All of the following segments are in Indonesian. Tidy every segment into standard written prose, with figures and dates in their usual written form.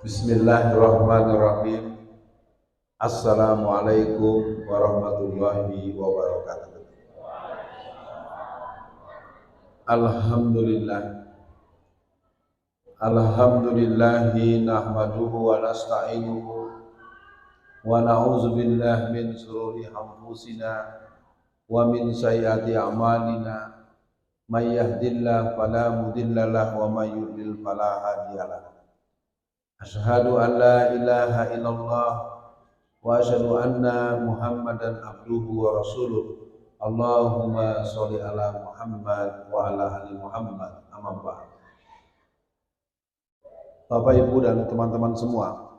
Bismillahirrahmanirrahim. Assalamualaikum warahmatullahi wabarakatuh. Alhamdulillah. Alhamdulillahi nahmaduhu wa nasta'inuhu wa na'udzu billahi min shururi anfusina wa min sayyiati a'malina. May yahdihillahu fala mudilla lahu wa may yudlil fala hadiyalah. Asyhadu an la ilaha illallah wa asyhadu anna Muhammadan abduhu wa rasuluh. Allahumma sholli ala Muhammad wa ala ali Muhammad. Amma ba'd. Bapak, Ibu dan teman-teman semua,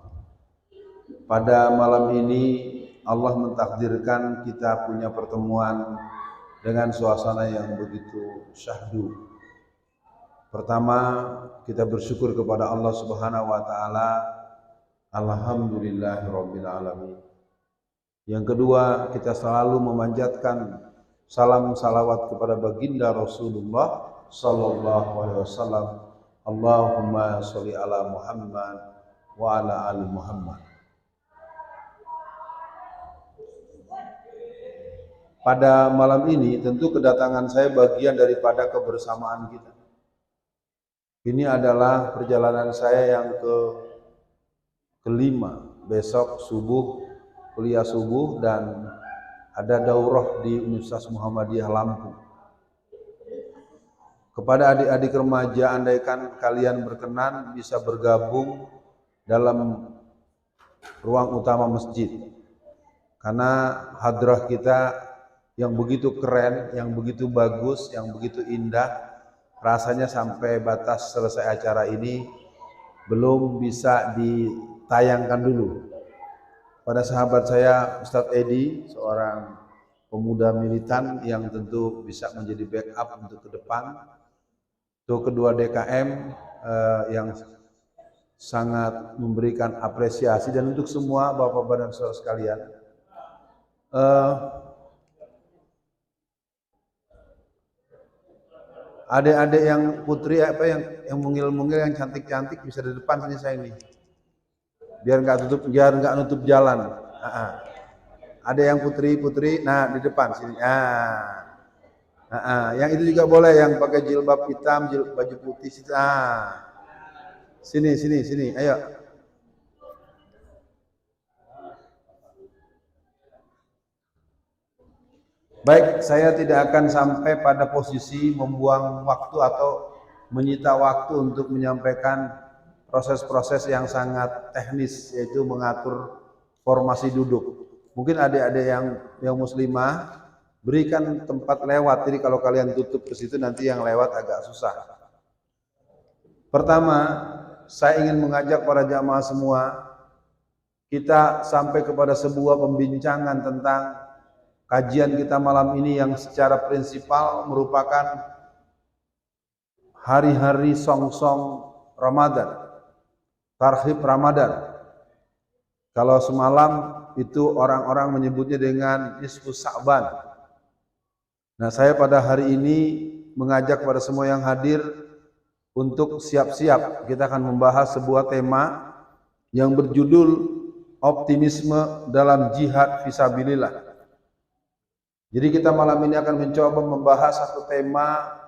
pada malam ini Allah mentakdirkan kita punya pertemuan dengan suasana yang begitu syahdu. Pertama, kita bersyukur kepada Allah Subhanahu wa taala. Alhamdulillahirabbil alamin. Yang kedua, kita selalu memanjatkan salam salawat kepada baginda Rasulullah sallallahu alaihi wasallam. Allahumma sholli ala Muhammad wa ala ali Muhammad. Pada malam ini tentu kedatangan saya bagian daripada kebersamaan kita. Ini adalah perjalanan saya yang kelima. Besok subuh, kuliah subuh, dan ada daurah di Universitas Muhammadiyah Lampung. Kepada adik-adik remaja, andaikan kalian berkenan bisa bergabung dalam ruang utama masjid. Karena hadrah kita yang begitu keren, yang begitu bagus, yang begitu indah, rasanya sampai batas selesai acara ini belum bisa ditayangkan dulu. Pada sahabat saya Ustadz Edi, seorang pemuda militan yang tentu bisa menjadi backup untuk ke depan. Untuk kedua DKM yang sangat memberikan apresiasi, dan untuk semua bapak-bapak dan saudara sekalian. Adik-adik yang putri yang mungil-mungil, yang cantik-cantik bisa di depan sini saya ini. Biar nggak nutup jalan. Ada yang putri-putri, nah di depan sini. Yang itu juga boleh, yang pakai jilbab hitam, baju putih. Sini, ayo. Baik, saya tidak akan sampai pada posisi membuang waktu atau menyita waktu untuk menyampaikan proses-proses yang sangat teknis, yaitu mengatur formasi duduk. Mungkin adik-adik yang muslimah berikan tempat lewat, jadi kalau kalian tutup ke situ nanti yang lewat agak susah. Pertama, saya ingin mengajak para jamaah semua, kita sampai kepada sebuah pembincangan tentang kajian kita malam ini yang secara prinsipal merupakan hari-hari song-song Ramadan, tarhib Ramadan. Kalau semalam itu orang-orang menyebutnya dengan nisfus Sa'ban. Nah, saya pada hari ini mengajak pada semua yang hadir untuk siap-siap. Kita akan membahas sebuah tema yang berjudul optimisme dalam jihad fisabilillah. Jadi kita malam ini akan mencoba membahas satu tema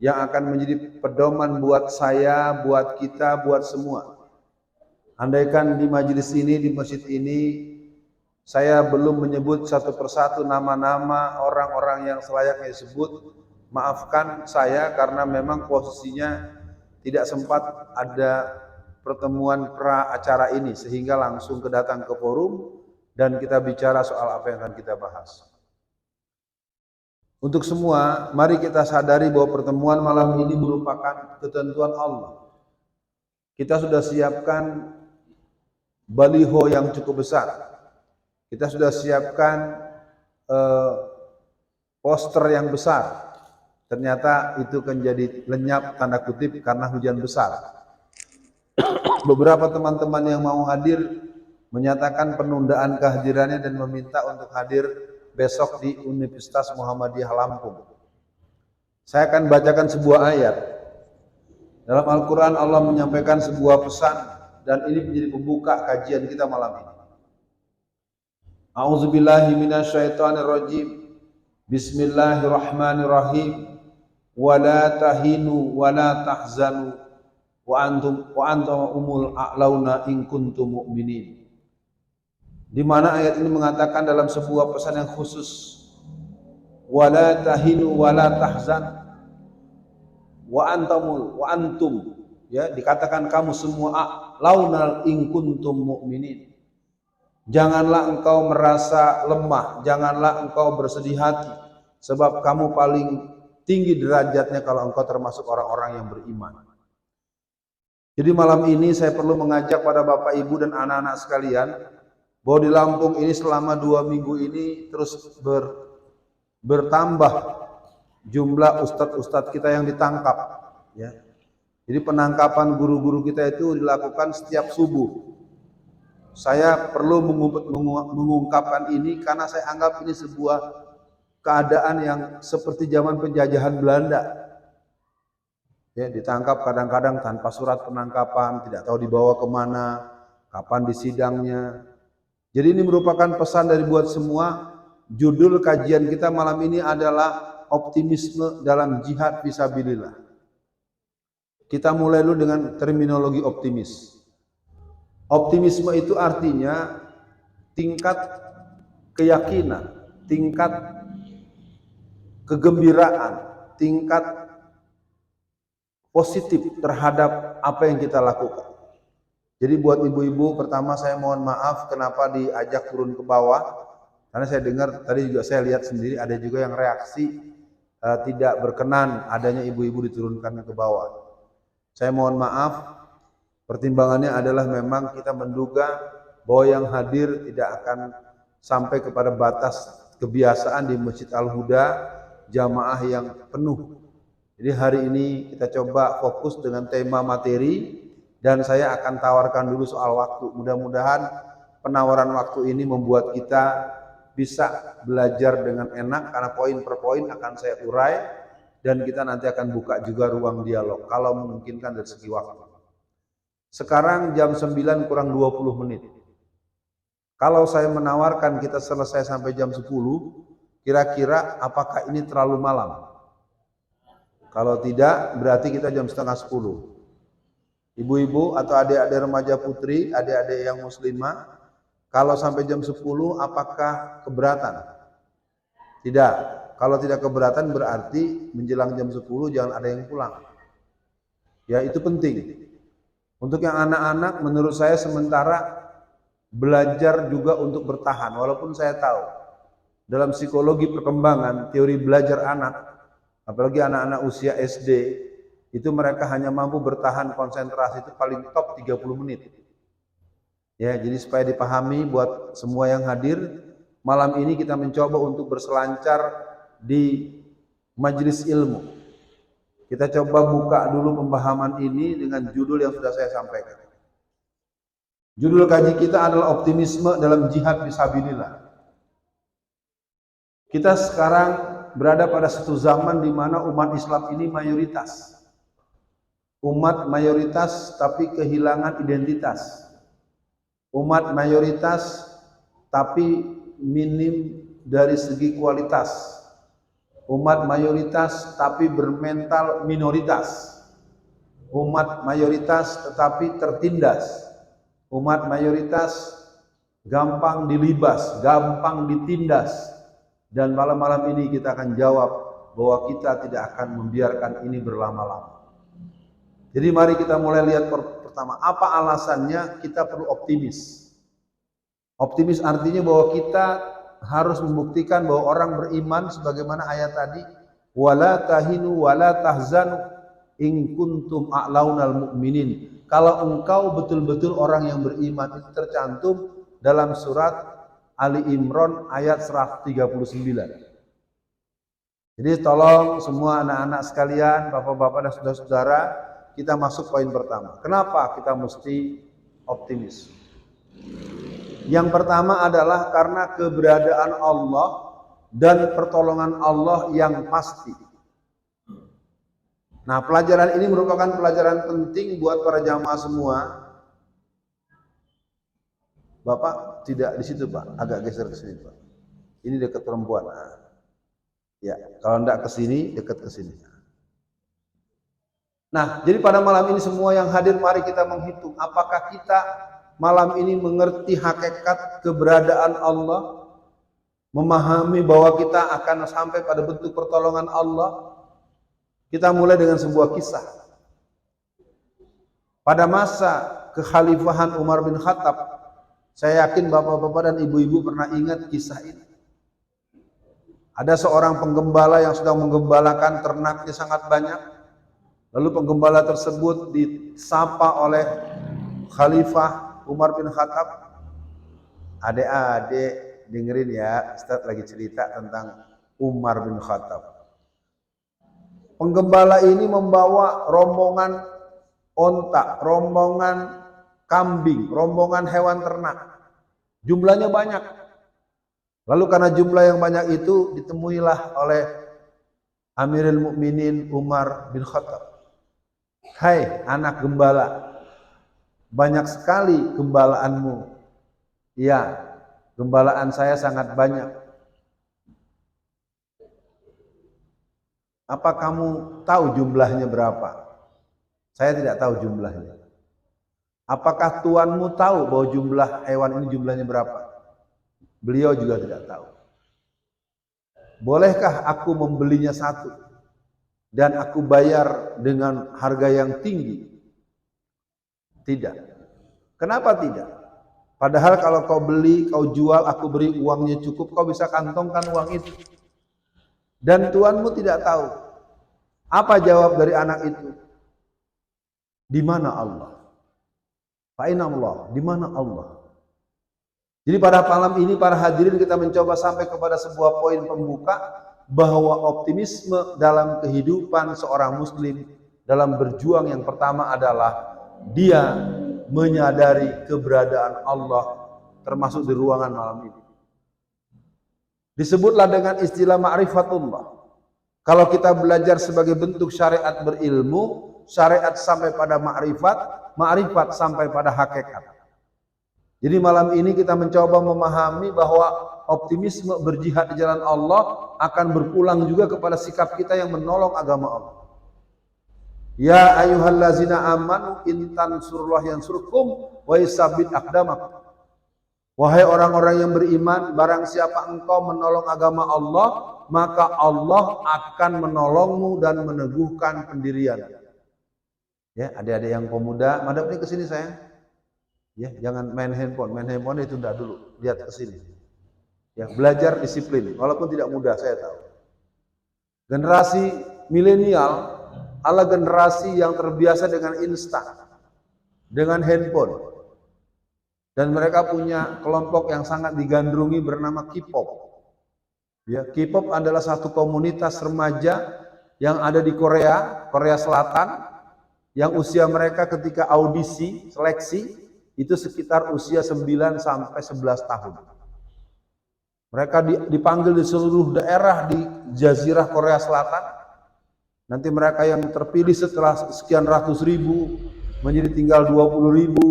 yang akan menjadi pedoman buat saya, buat kita, buat semua. Andaikan di majelis ini, di masjid ini, saya belum menyebut satu persatu nama-nama orang-orang yang selayaknya disebut, maafkan saya karena memang posisinya tidak sempat ada pertemuan pra acara ini, sehingga langsung kedatang ke forum dan kita bicara soal apa yang akan kita bahas. Untuk semua, mari kita sadari bahwa pertemuan malam ini merupakan ketentuan Allah. Kita sudah siapkan baliho yang cukup besar. Kita sudah siapkan poster yang besar. Ternyata itu kan jadi lenyap tanda kutip karena hujan besar. Beberapa teman-teman yang mau hadir menyatakan penundaan kehadirannya dan meminta untuk hadir besok di Universitas Muhammadiyah Lampung. Saya akan bacakan sebuah ayat. Dalam Al-Quran Allah menyampaikan sebuah pesan dan ini menjadi pembuka kajian kita malam ini. A'udzubillahi minasyaitonirrajim. Bismillahirrahmanirrahim. Wala tahinu wala tahzanu wa antum umul a'launa in kuntum mu'minin. Di mana ayat ini mengatakan dalam sebuah pesan yang khusus, wala tahinu wala tahzan wa antum, ya, dikatakan kamu semua a'launa in kuntum mu'minin. Janganlah engkau merasa lemah, janganlah engkau bersedih hati, sebab kamu paling tinggi derajatnya kalau engkau termasuk orang-orang yang beriman. Jadi malam ini saya perlu mengajak pada Bapak Ibu dan anak-anak sekalian, bahwa di Lampung ini selama 2 minggu ini terus bertambah jumlah ustadz-ustadz kita yang ditangkap, ya. Jadi penangkapan guru-guru kita itu dilakukan setiap subuh. Saya perlu mengungkapkan ini karena saya anggap ini sebuah keadaan yang seperti zaman penjajahan Belanda. Ya, ditangkap kadang-kadang tanpa surat penangkapan, tidak tahu dibawa kemana, kapan disidangnya. Jadi ini merupakan pesan dari buat semua. Judul kajian kita malam ini adalah optimisme dalam jihad fisabilillah. Kita mulai dulu dengan terminologi optimis. Optimisme itu artinya tingkat keyakinan, tingkat kegembiraan, tingkat positif terhadap apa yang kita lakukan. Jadi buat ibu-ibu, pertama saya mohon maaf kenapa diajak turun ke bawah, karena saya dengar tadi juga saya lihat sendiri ada juga yang reaksi tidak berkenan adanya ibu-ibu diturunkan ke bawah. Saya mohon maaf. Pertimbangannya adalah memang kita menduga bahwa yang hadir tidak akan sampai kepada batas kebiasaan di Masjid Al-Huda jamaah yang penuh. Jadi hari ini kita coba fokus dengan tema materi dan saya akan tawarkan dulu soal waktu. Mudah-mudahan penawaran waktu ini membuat kita bisa belajar dengan enak karena poin per poin akan saya urai dan kita nanti akan buka juga ruang dialog kalau memungkinkan dari segi waktu. Sekarang jam 9 kurang 20 menit. Kalau saya menawarkan kita selesai sampai jam 10, kira-kira apakah ini terlalu malam? Kalau tidak, berarti kita jam setengah 10. Ibu-ibu atau adik-adik remaja putri, adik-adik yang muslimah, kalau sampai jam 10, apakah keberatan? Tidak. Kalau tidak keberatan berarti menjelang jam 10 jangan ada yang pulang. Ya, itu penting. Untuk yang anak-anak menurut saya sementara belajar juga untuk bertahan. Walaupun saya tahu dalam psikologi perkembangan, teori belajar anak, apalagi anak-anak usia SD, itu mereka hanya mampu bertahan konsentrasi itu paling top 30 menit. Ya, jadi supaya dipahami buat semua yang hadir, malam ini kita mencoba untuk berselancar di majelis ilmu. Kita coba buka dulu pemahaman ini dengan judul yang sudah saya sampaikan. Judul kaji kita adalah optimisme dalam jihad fisabilillah. Kita sekarang berada pada satu zaman di mana umat Islam ini mayoritas. Umat mayoritas tapi kehilangan identitas. Umat mayoritas tapi minim dari segi kualitas. Umat mayoritas tapi bermental minoritas. Umat mayoritas tetapi tertindas. Umat mayoritas gampang dilibas, gampang ditindas. Dan malam-malam ini kita akan jawab bahwa kita tidak akan membiarkan ini berlama-lama. Jadi mari kita mulai lihat pertama, apa alasannya kita perlu optimis. Optimis artinya bahwa kita harus membuktikan bahwa orang beriman sebagaimana ayat tadi, wala tahinu wala tahzanu in kuntum a'launal mu'minin. Kalau engkau betul-betul orang yang beriman, itu tercantum dalam surat Ali Imran ayat 139. Jadi tolong semua anak-anak sekalian, bapak-bapak dan saudara-saudara, kita masuk poin pertama. Kenapa kita mesti optimis? Yang pertama adalah karena keberadaan Allah dan pertolongan Allah yang pasti. Nah, pelajaran ini merupakan pelajaran penting buat para jamaah semua. Bapak tidak di situ Pak, agak geser ke sini Pak. Ini dekat perempuan. Nah, ya, kalau enggak ke sini, dekat ke sini. Nah, jadi pada malam ini semua yang hadir, mari kita menghitung apakah kita malam ini mengerti hakikat keberadaan Allah, memahami bahwa kita akan sampai pada bentuk pertolongan Allah. Kita mulai dengan sebuah kisah. Pada masa kekhalifahan Umar bin Khattab, saya yakin bapak-bapak dan ibu-ibu pernah ingat kisah ini. Ada seorang penggembala yang sedang menggembalakan ternaknya sangat banyak. Lalu penggembala tersebut disapa oleh Khalifah Umar bin Khattab. Adik-adik dengerin ya, Ustaz lagi cerita tentang Umar bin Khattab. Penggembala ini membawa rombongan onta, rombongan kambing, rombongan hewan ternak. Jumlahnya banyak. Lalu karena jumlah yang banyak itu ditemuilah oleh Amirul Mukminin Umar bin Khattab. Hai anak gembala, banyak sekali gembalaanmu. Ya, gembalaan saya sangat banyak. Apa kamu tahu jumlahnya berapa? Saya tidak tahu jumlahnya. Apakah tuanmu tahu bahwa jumlah hewan ini jumlahnya berapa? Beliau juga tidak tahu. Bolehkah aku membelinya satu dan aku bayar dengan harga yang tinggi? Tidak. Kenapa tidak? Padahal kalau kau beli, kau jual, aku beri uangnya cukup, kau bisa kantongkan uang itu. Dan tuanmu tidak tahu. Apa jawab dari anak itu? Di mana Allah? Fa'ina Allah, di mana Allah? Jadi pada malam ini para hadirin kita mencoba sampai kepada sebuah poin pembuka bahwa optimisme dalam kehidupan seorang muslim dalam berjuang yang pertama adalah dia menyadari keberadaan Allah termasuk di ruangan malam ini. Disebutlah dengan istilah ma'rifatullah. Kalau kita belajar sebagai bentuk syariat berilmu, syariat sampai pada ma'rifat, ma'rifat sampai pada hakikat. Jadi malam ini kita mencoba memahami bahwa optimisme berjihad di jalan Allah akan berpulang juga kepada sikap kita yang menolong agama Allah. Ya ayyuhallazina amanu in tansurullah yansurkum wa yusabbit aqdamakum. Wahai orang-orang yang beriman, barang siapa engkau menolong agama Allah, maka Allah akan menolongmu dan meneguhkan pendirian. Ya, adik-adik yang pemuda, madep nih ke sini sayang. Ya, jangan main handphone itu udah dulu, lihat ke sini. Ya, belajar disiplin, walaupun tidak mudah saya tahu. Generasi milenial adalah generasi yang terbiasa dengan instan, dengan handphone. Dan mereka punya kelompok yang sangat digandrungi bernama K-pop. Ya, K-pop adalah satu komunitas remaja yang ada di Korea Selatan, yang usia mereka ketika audisi, seleksi, itu sekitar usia 9 sampai 11 tahun. Mereka dipanggil di seluruh daerah di Jazirah Korea Selatan. Nanti mereka yang terpilih setelah sekian ratus ribu, menjadi tinggal 20 ribu,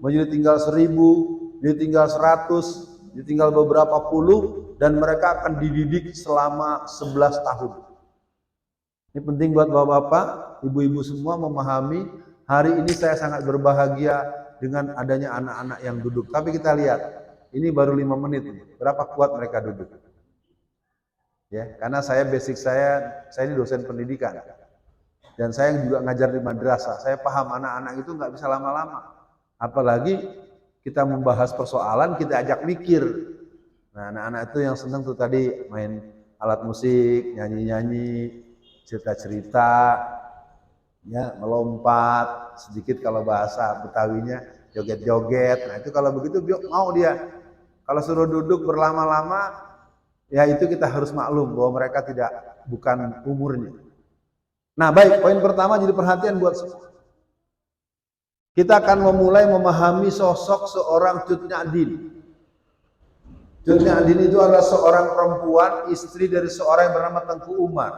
menjadi tinggal 1000, menjadi tinggal 100, menjadi tinggal beberapa puluh, dan mereka akan dididik selama 11 tahun. Ini penting buat bapak-bapak, ibu-ibu semua memahami, hari ini saya sangat berbahagia dengan adanya anak-anak yang duduk. Tapi kita lihat, ini baru 5 menit nih. Berapa kuat mereka duduk? Ya, karena basic saya ini dosen pendidikan. Dan saya juga ngajar di madrasah. Saya paham anak-anak itu nggak bisa lama-lama. Apalagi kita membahas persoalan, kita ajak mikir. Nah, anak-anak itu yang senang tuh tadi main alat musik, nyanyi-nyanyi, cerita-cerita, ya, melompat sedikit kalau bahasa Betawinya, joget-joget. Nah, itu kalau begitu mau dia. Kalau suruh duduk berlama-lama, ya itu kita harus maklum bahwa mereka bukan umurnya. Nah, baik, poin pertama jadi perhatian buat semua. Kita akan memulai memahami sosok seorang Cut Nyak. Cut Nyak itu adalah seorang perempuan, istri dari seorang yang bernama Tengku Umar.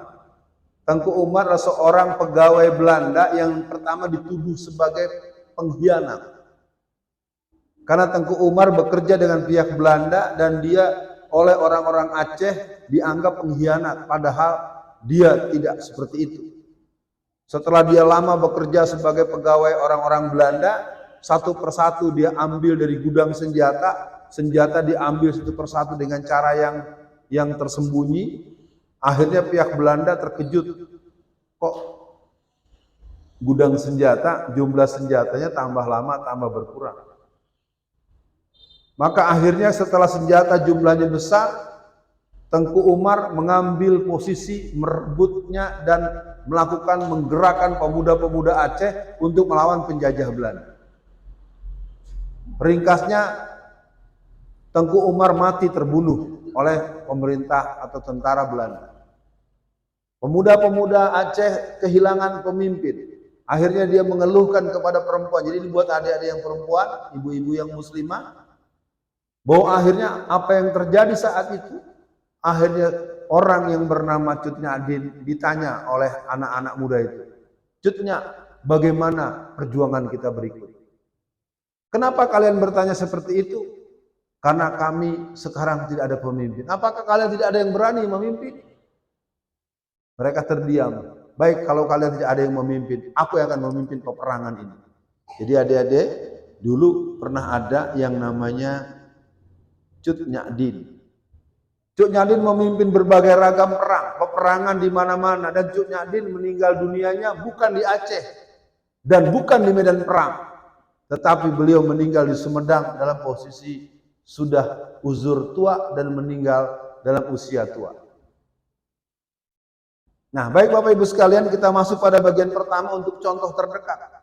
Tengku Umar adalah seorang pegawai Belanda yang pertama dituduh sebagai pengkhianat. Karena Tengku Umar bekerja dengan pihak Belanda dan dia oleh orang-orang Aceh dianggap pengkhianat, padahal dia tidak seperti itu. Setelah dia lama bekerja sebagai pegawai orang-orang Belanda, satu persatu dia ambil dari gudang senjata, senjata diambil satu persatu dengan cara yang tersembunyi. Akhirnya pihak Belanda terkejut, kok gudang senjata, jumlah senjatanya tambah lama tambah berkurang. Maka akhirnya setelah senjata jumlahnya besar, Tengku Umar mengambil posisi merebutnya dan menggerakkan pemuda-pemuda Aceh untuk melawan penjajah Belanda. Ringkasnya, Tengku Umar mati terbunuh oleh pemerintah atau tentara Belanda. Pemuda-pemuda Aceh kehilangan pemimpin. Akhirnya dia mengeluhkan kepada perempuan. Jadi buat adik-adik yang perempuan, ibu-ibu yang muslimah, bahwa akhirnya apa yang terjadi saat itu, akhirnya orang yang bernama Cut Nyadin ditanya oleh anak-anak muda itu, Cut Nyak, bagaimana perjuangan kita berikut? Kenapa kalian bertanya seperti itu? Karena kami sekarang tidak ada pemimpin. Apakah kalian tidak ada yang berani memimpin? Mereka terdiam. Baik, kalau kalian tidak ada yang memimpin, aku yang akan memimpin peperangan ini. Jadi adik-adik, dulu pernah ada yang namanya Cut Nyadin. Cut Nyadin memimpin berbagai ragam perang, peperangan di mana-mana, dan Cut Nyadin meninggal dunianya bukan di Aceh dan bukan di medan perang, tetapi beliau meninggal di Sumedang dalam posisi sudah uzur tua dan meninggal dalam usia tua. Nah, baik Bapak Ibu sekalian, kita masuk pada bagian pertama untuk contoh terdekat.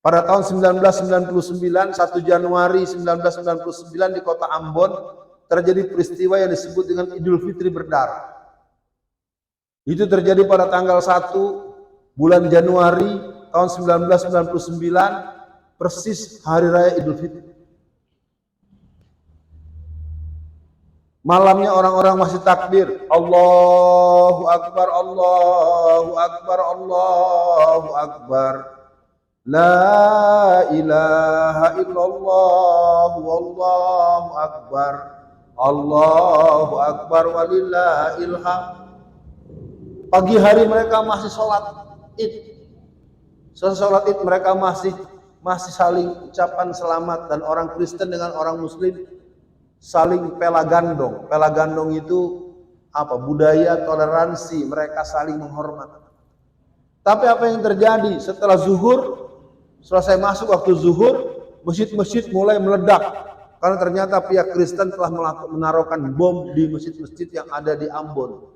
Pada tahun 1999, 1 Januari 1999 di kota Ambon, terjadi peristiwa yang disebut dengan Idul Fitri berdarah. Itu terjadi pada tanggal 1 bulan Januari tahun 1999, persis hari raya Idul Fitri. Malamnya orang-orang masih takbir, Allahu Akbar, Allahu Akbar, Allahu Akbar. La ilaha illallah wallahu akbar. Allahu akbar walillahil hamd. Pagi hari mereka masih sholat Id. Setelah sholat Id mereka masih saling ucapan selamat, dan orang Kristen dengan orang Muslim saling pela gandong. Pela gandong itu apa? Budaya toleransi, mereka saling menghormat. Tapi apa yang terjadi setelah zuhur? Selesai masuk waktu zuhur, masjid-masjid mulai meledak karena ternyata pihak Kristen telah menaruhkan bom di masjid-masjid yang ada di Ambon.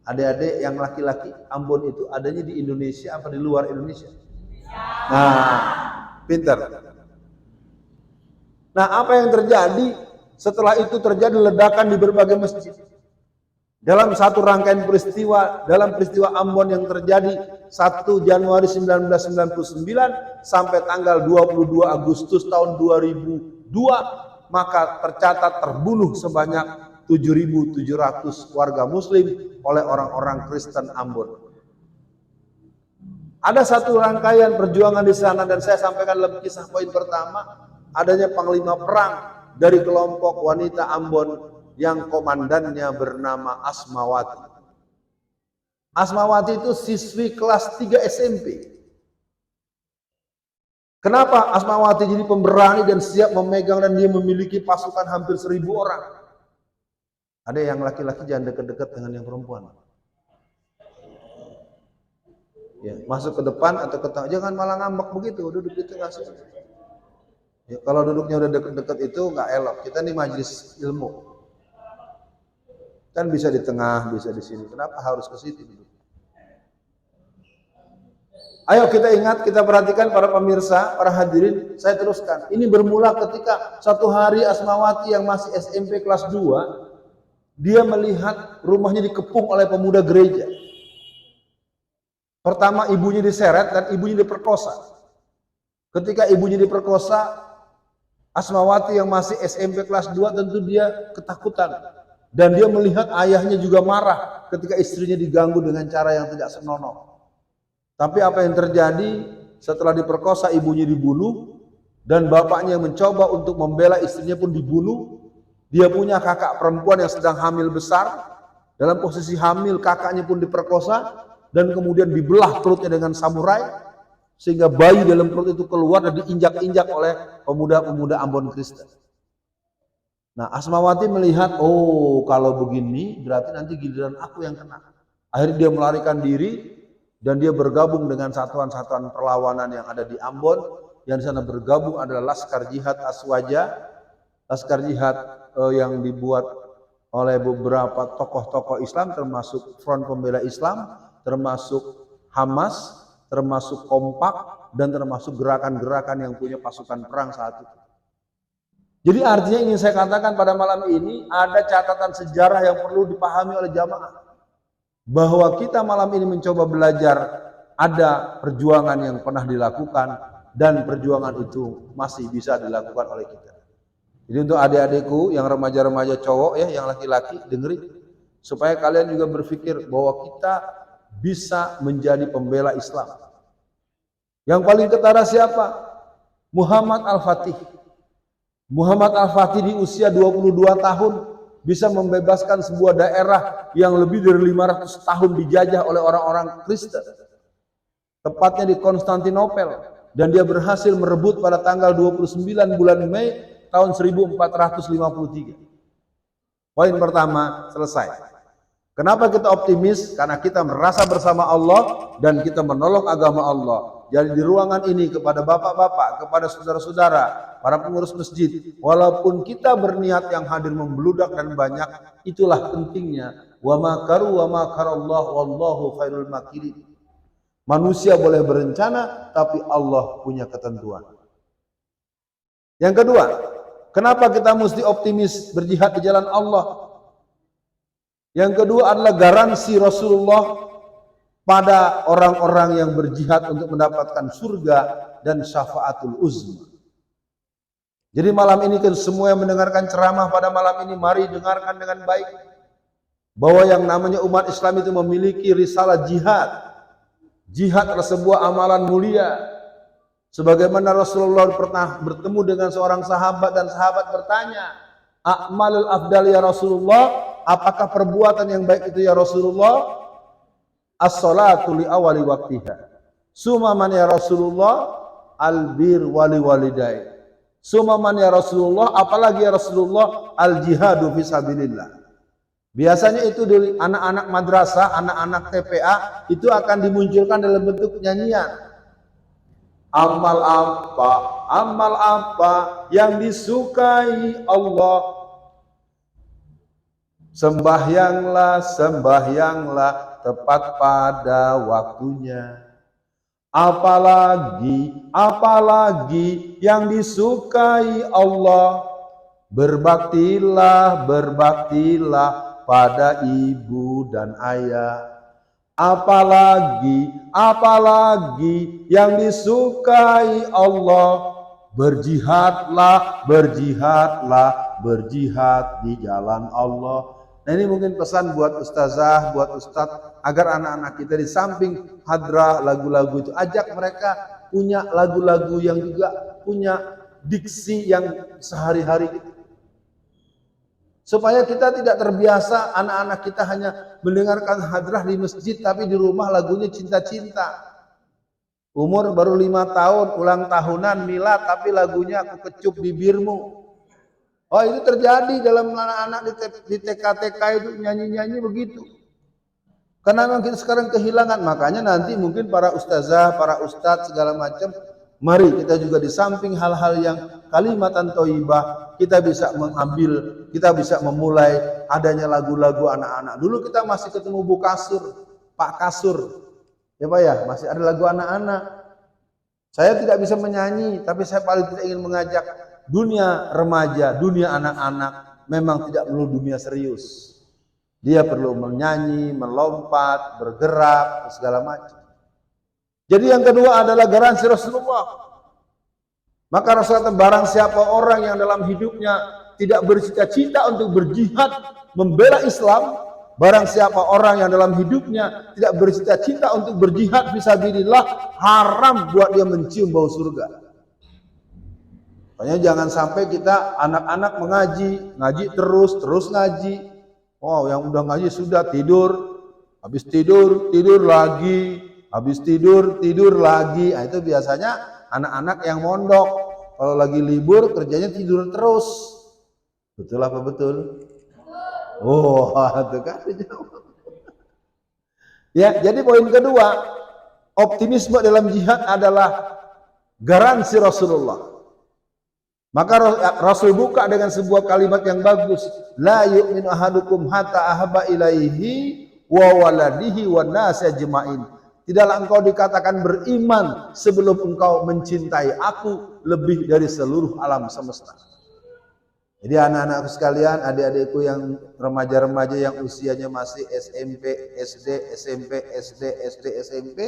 Adik-adik yang laki-laki, Ambon itu adanya di Indonesia apa di luar Indonesia? Nah, pintar. Nah, apa yang terjadi? Setelah itu terjadi ledakan di berbagai masjid. Dalam satu rangkaian peristiwa, dalam peristiwa Ambon yang terjadi 1 Januari 1999 sampai tanggal 22 Agustus tahun 2002, maka tercatat terbunuh sebanyak 7.700 warga Muslim oleh orang-orang Kristen Ambon. Ada satu rangkaian perjuangan di sana, dan saya sampaikan dalam kisah poin pertama, adanya panglima perang dari kelompok wanita Ambon yang komandannya bernama Asmawati. Asmawati itu siswi kelas 3 SMP. Kenapa Asmawati jadi pemberani dan siap memegang, dan dia memiliki pasukan hampir 1.000 orang? Ada yang laki-laki jangan dekat-dekat dengan yang perempuan. Ya, masuk ke depan atau ke tengah, jangan malah ngambek begitu, duduk di tengah sini. Ya, kalau duduknya udah dekat-dekat itu nggak elok. Kita ini majelis ilmu. Kan bisa di tengah, bisa di sini. Kenapa harus ke situ duduk? Ayo kita ingat, kita perhatikan para pemirsa, para hadirin, saya teruskan. Ini bermula ketika satu hari Asmawati yang masih SMP kelas 2, dia melihat rumahnya dikepung oleh pemuda gereja. Pertama ibunya diseret dan ibunya diperkosa. Ketika ibunya diperkosa, Asmawati yang masih SMP kelas 2 tentu dia ketakutan. Dan dia melihat ayahnya juga marah ketika istrinya diganggu dengan cara yang tidak senonoh. Tapi apa yang terjadi setelah diperkosa ibunya dibunuh, dan bapaknya yang mencoba untuk membela istrinya pun dibunuh. Dia punya kakak perempuan yang sedang hamil besar, dalam posisi hamil kakaknya pun diperkosa dan kemudian dibelah perutnya dengan samurai sehingga bayi dalam perut itu keluar dan diinjak-injak oleh pemuda-pemuda Ambon Kristen. Nah, Asmawati melihat, oh kalau begini berarti nanti giliran aku yang kena. Akhirnya dia melarikan diri dan dia bergabung dengan satuan-satuan perlawanan yang ada di Ambon. Yang di sana bergabung adalah Laskar Jihad Aswaja, Laskar Jihad yang dibuat oleh beberapa tokoh-tokoh Islam, termasuk Front Pembela Islam, termasuk Hamas, termasuk Kompak, dan termasuk gerakan-gerakan yang punya pasukan perang saat itu. Jadi artinya ingin saya katakan pada malam ini ada catatan sejarah yang perlu dipahami oleh jamaah. Bahwa kita malam ini mencoba belajar ada perjuangan yang pernah dilakukan dan perjuangan itu masih bisa dilakukan oleh kita. Jadi untuk adik-adikku yang remaja-remaja cowok ya, yang laki-laki dengerin. Supaya kalian juga berpikir bahwa kita bisa menjadi pembela Islam. Yang paling ketara siapa? Muhammad Al-Fatih. Muhammad Al-Fatih di usia 22 tahun bisa membebaskan sebuah daerah yang lebih dari 500 tahun dijajah oleh orang-orang Kristen. Tepatnya di Konstantinopel. Dan dia berhasil merebut pada tanggal 29 bulan Mei tahun 1453. Poin pertama selesai. Kenapa kita optimis? Karena kita merasa bersama Allah dan kita menolong agama Allah. Jadi di ruangan ini kepada bapak-bapak, kepada saudara-saudara, para pengurus masjid, walaupun kita berniat yang hadir membludak dan banyak, itulah pentingnya. Wa makaru wa makarallah wallahu khairul makirin. Manusia boleh berencana, tapi Allah punya ketentuan. Yang kedua, kenapa kita mesti optimis berjihad di jalan Allah? Yang kedua adalah garansi Rasulullah pada orang-orang yang berjihad untuk mendapatkan surga dan syafaatul uzma. Jadi malam ini kan semua yang mendengarkan ceramah pada malam ini, mari dengarkan dengan baik. Bahwa yang namanya umat Islam itu memiliki risalah jihad. Jihad adalah sebuah amalan mulia. Sebagaimana Rasulullah pernah bertemu dengan seorang sahabat dan sahabat bertanya, "A'malul afdal ya Rasulullah, apakah perbuatan yang baik itu ya Rasulullah?" As-salatu li awali waktiha. Sumaman ya Rasulullah, al-bir wali walidai. Sumaman ya Rasulullah, apalagi ya Rasulullah, al-jihadu fisabilillah. Biasanya itu dari anak-anak madrasah, anak-anak TPA itu akan dimunculkan dalam bentuk nyanyian. Amal apa yang disukai Allah. Sembahyanglah tepat pada waktunya. Apalagi yang disukai Allah. Berbaktilah pada ibu dan ayah. Apalagi yang disukai Allah. Berjihad di jalan Allah. Nah ini mungkin pesan buat ustazah, buat ustadz, agar anak-anak kita di samping hadrah lagu-lagu itu, ajak mereka punya lagu-lagu yang juga punya diksi yang sehari-hari gitu. Supaya kita tidak terbiasa anak-anak kita hanya mendengarkan hadrah di masjid tapi di rumah lagunya cinta-cinta. Umur baru 5 tahun, ulang tahunan, milad, tapi lagunya Aku Kecup Bibirmu. Oh itu terjadi dalam anak-anak di TK-TK itu nyanyi-nyanyi begitu. Karena memang kita sekarang kehilangan, makanya nanti mungkin para ustazah, para ustadz segala macam, mari kita juga di samping hal-hal yang kalimatan thayyibah, kita bisa mengambil, kita bisa memulai adanya lagu-lagu anak-anak. Dulu kita masih ketemu Bu Kasur, Pak Kasur, ya Pak ya, masih ada lagu anak-anak. Saya tidak bisa menyanyi, tapi saya paling tidak ingin mengajak dunia remaja, dunia anak-anak memang tidak perlu dunia serius. Dia perlu menyanyi, melompat, bergerak, segala macam. Jadi yang kedua adalah garansi Rasulullah. Maka Rasulullah, barang siapa orang yang dalam hidupnya tidak bercita-cita untuk berjihad, membela Islam, barang siapa orang yang dalam hidupnya tidak bercita-cita untuk berjihad fisabilillah, haram buat dia mencium bau surga. Makanya jangan sampai kita anak-anak ngaji terus ngaji. Oh, yang udah ngaji sudah tidur, habis tidur lagi, habis tidur lagi. Nah, itu biasanya anak-anak yang mondok. Kalau lagi libur kerjanya tidur terus. Betul apa betul? Oh, itu kan dijawab. Ya, jadi poin kedua, optimisme dalam jihad adalah garansi Rasulullah. Maka Rasul buka dengan sebuah kalimat yang bagus, la yu'minu ahadukum hatta ahabba ilaihi wa waladihi wan nasi ajmain. Tidaklah engkau dikatakan beriman sebelum engkau mencintai aku lebih dari seluruh alam semesta. Jadi anak-anakku sekalian, adik-adikku yang remaja-remaja yang usianya masih SMP, SD, SMP, SD, SD, SMP,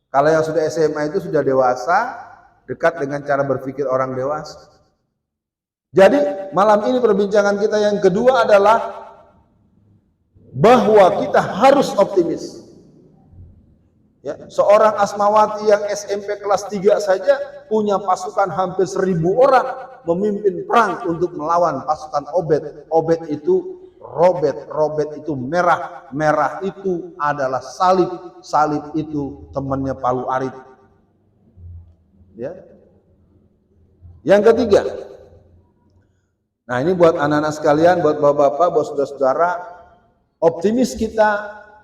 kalau yang sudah SMA itu sudah dewasa, dekat dengan cara berpikir orang dewasa. Jadi malam ini perbincangan kita yang kedua adalah bahwa kita harus optimis. Ya, seorang Asmawati yang SMP kelas 3 saja punya pasukan hampir 1.000 orang memimpin perang untuk melawan pasukan Obed. Obed itu robet, robet itu merah, merah itu adalah salib, salib itu temannya Palu Arit. Ya. Yang ketiga, nah ini buat anak-anak sekalian, buat bapak-bapak, buat saudara-saudara, optimis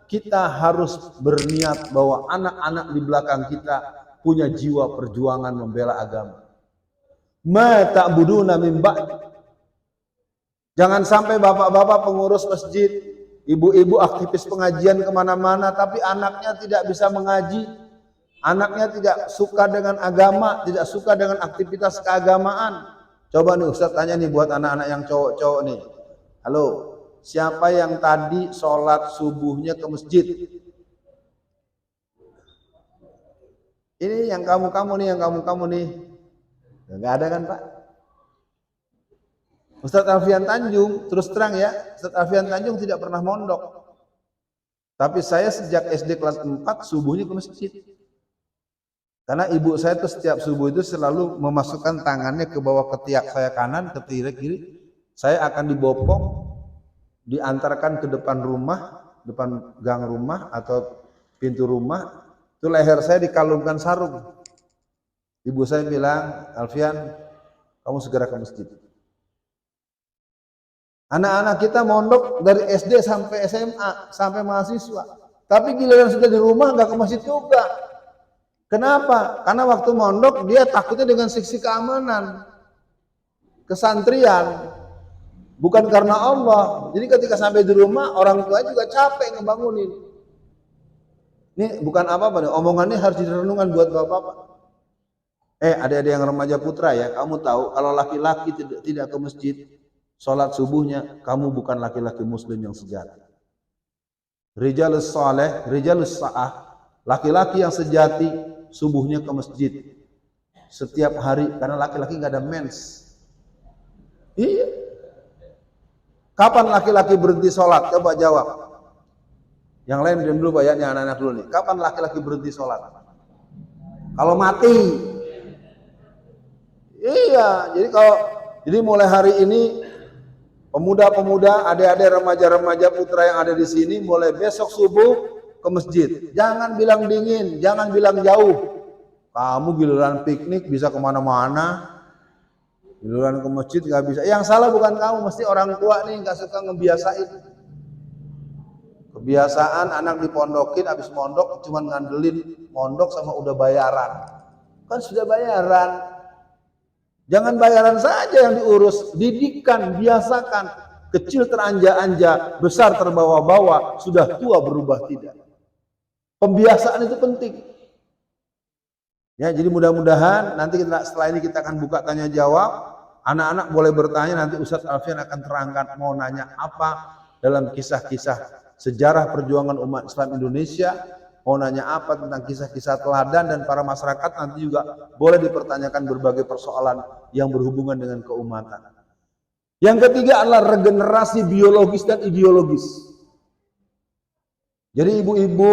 kita harus berniat bahwa anak-anak di belakang kita punya jiwa perjuangan membela agama. Ma ta'buduna min ba'di. Jangan sampai bapak-bapak pengurus masjid, ibu-ibu aktivis pengajian kemana-mana, tapi anaknya tidak bisa mengaji, anaknya tidak suka dengan agama, tidak suka dengan aktivitas keagamaan. Coba nih Ustaz tanya nih buat anak-anak yang cowok-cowok nih. Halo, siapa yang tadi sholat subuhnya ke masjid? Ini yang kamu-kamu nih, yang kamu-kamu nih. Enggak ada kan Pak? Ustaz Alfian Tanjung, terus terang ya, Ustaz Alfian Tanjung tidak pernah mondok. Tapi saya sejak SD kelas 4 subuhnya ke masjid. Karena ibu saya tuh setiap subuh itu selalu memasukkan tangannya ke bawah ketiak saya kanan, ke kiri. Saya akan dibopong, diantarkan ke depan rumah, depan gang rumah atau pintu rumah. Itu leher saya dikalungkan sarung. Ibu saya bilang, Alfian, kamu segera ke masjid. Anak-anak kita mondok dari SD sampai SMA, sampai mahasiswa. Tapi giliran sudah di rumah nggak ke masjid juga. Kenapa? Karena waktu mondok dia takutnya dengan sisi keamanan, kesantrian, bukan karena Allah. Jadi ketika sampai di rumah orang tua juga capek ngebangunin. Ini bukan apa-apa nih, omongannya harus direnungkan buat bapak-bapak. Adik-adik yang remaja putra ya, kamu tahu kalau laki-laki tidak ke masjid, sholat subuhnya, kamu bukan laki-laki muslim yang sejati. Rijalus saleh, rijalus sa'ah, laki-laki yang sejati, subuhnya ke masjid setiap hari, karena laki-laki nggak ada mens. Iya. Kapan laki-laki berhenti sholat? Coba jawab. Yang lain diam dulu Pak ya, ini anak-anak dulu nih. Kapan laki-laki berhenti sholat? Kalau mati. Iya, jadi mulai hari ini pemuda-pemuda, adik-adik remaja-remaja putra yang ada di sini, mulai besok subuh ke masjid. Jangan bilang dingin, jangan bilang jauh. Kamu giliran piknik bisa kemana-mana, giliran ke masjid nggak bisa. Yang salah bukan kamu, mesti orang tua nih nggak suka ngebiasain. Kebiasaan anak dipondokin, habis mondok cuma ngandelin mondok sama udah bayaran. Kan sudah bayaran. Jangan bayaran saja yang diurus, didikan, biasakan. Kecil teranja-anja, besar terbawa-bawa, sudah tua berubah tidak. Pembiasaan itu penting. Ya, jadi mudah-mudahan nanti setelah ini kita akan buka tanya jawab. Anak-anak boleh bertanya, nanti Ustadz Alfian akan terangkan mau nanya apa dalam kisah-kisah sejarah perjuangan umat Islam Indonesia, mau nanya apa tentang kisah-kisah teladan, dan para masyarakat nanti juga boleh dipertanyakan berbagai persoalan yang berhubungan dengan keumatan. Yang ketiga adalah regenerasi biologis dan ideologis. Jadi ibu-ibu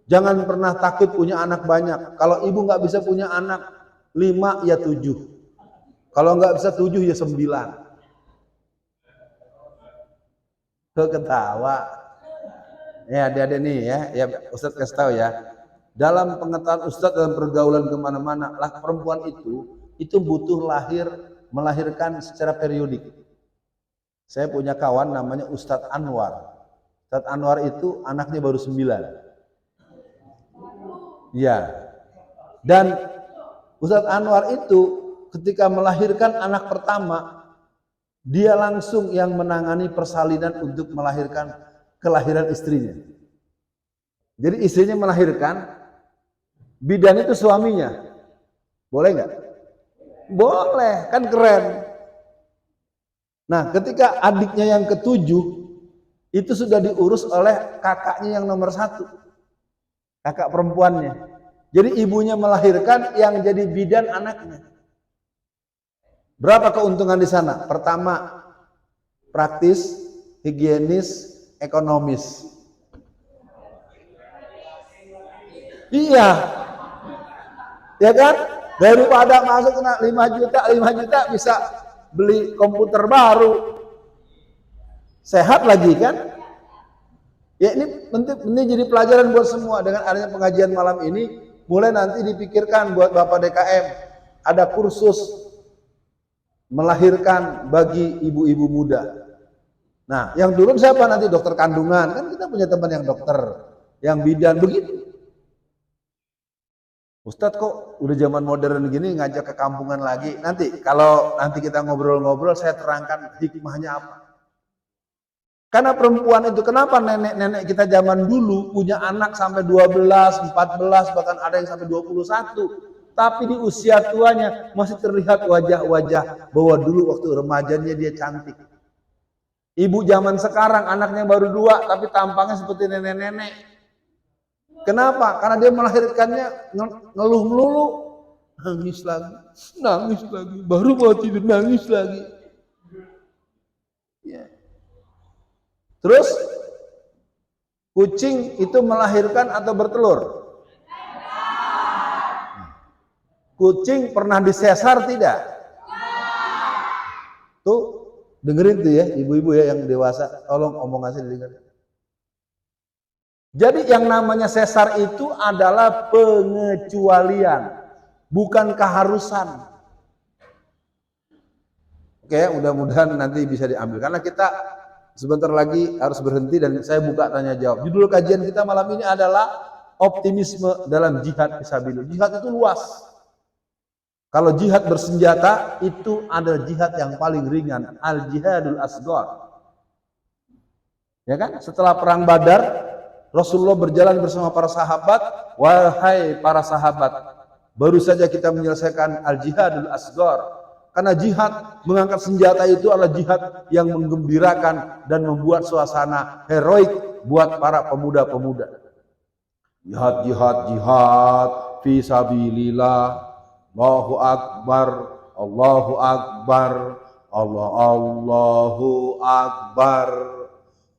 jangan pernah takut punya anak banyak. Kalau ibu nggak bisa punya anak 5 ya 7. Kalau nggak bisa 7 ya 9. Ketawa. Ya adik-adik nih ya Ustadz kasih tahu ya. Dalam pengetahuan Ustadz dalam pergaulan kemana-mana, perempuan itu butuh melahirkan secara periodik. Saya punya kawan namanya Ustadz Anwar. Ustadz Anwar itu anaknya baru 9. Ya. Dan Ustadz Anwar itu ketika melahirkan anak pertama, dia langsung yang menangani persalinan untuk melahirkan kelahiran istrinya. Jadi istrinya melahirkan, bidan itu suaminya. Boleh nggak? Boleh, kan keren. Nah, ketika adiknya yang ke-7 itu sudah diurus oleh kakaknya yang nomor 1, kakak perempuannya. Jadi ibunya melahirkan, yang jadi bidan anaknya. Berapa keuntungan di sana? Pertama, praktis, higienis, ekonomis. Iya, ya kan? Daripada masuk kena 5 juta bisa beli komputer baru, sehat lagi kan? Ya ini penting, ini jadi pelajaran buat semua. Dengan adanya pengajian malam ini, mulai nanti dipikirkan buat Bapak DKM, ada kursus melahirkan bagi ibu-ibu muda. Nah, yang turun siapa nanti? Dokter kandungan, kan kita punya teman yang dokter, yang bidan, begitu. Ustadz kok udah zaman modern gini ngajak ke kampungan lagi? Nanti kalau nanti kita ngobrol-ngobrol saya terangkan hikmahnya apa. Karena perempuan itu, kenapa nenek-nenek kita zaman dulu punya anak sampai 12, 14, bahkan ada yang sampai 21. Tapi di usia tuanya masih terlihat wajah-wajah bahwa dulu waktu remajanya dia cantik. Ibu zaman sekarang anaknya baru 2 tapi tampangnya seperti nenek-nenek. Kenapa? Karena dia melahirkannya ngeluh melulu, nangis lagi, baru mau tidur nangis lagi. Ya. Terus kucing itu melahirkan atau bertelur? Kucing pernah disesar tidak? Tuh, dengerin tuh ya, ibu-ibu ya yang dewasa, tolong omongannya didengar. Jadi yang namanya sesar itu adalah pengecualian, bukan keharusan. Oke, mudah-mudahan nanti bisa diambil. Karena kita sebentar lagi harus berhenti dan saya buka tanya jawab. Judul kajian kita malam ini adalah optimisme dalam jihad fisabilillah. Jihad itu luas. Kalau jihad bersenjata itu ada jihad yang paling ringan, al-jihadul asghar. Ya kan? Setelah perang Badar, Rasulullah berjalan bersama para sahabat, wahai para sahabat, baru saja kita menyelesaikan al-jihadul asghar. Karena jihad mengangkat senjata itu adalah jihad yang menggembirakan dan membuat suasana heroik buat para pemuda-pemuda. Jihad fisabilillah. Allahu Akbar, Allahu Akbar, Allahu Akbar.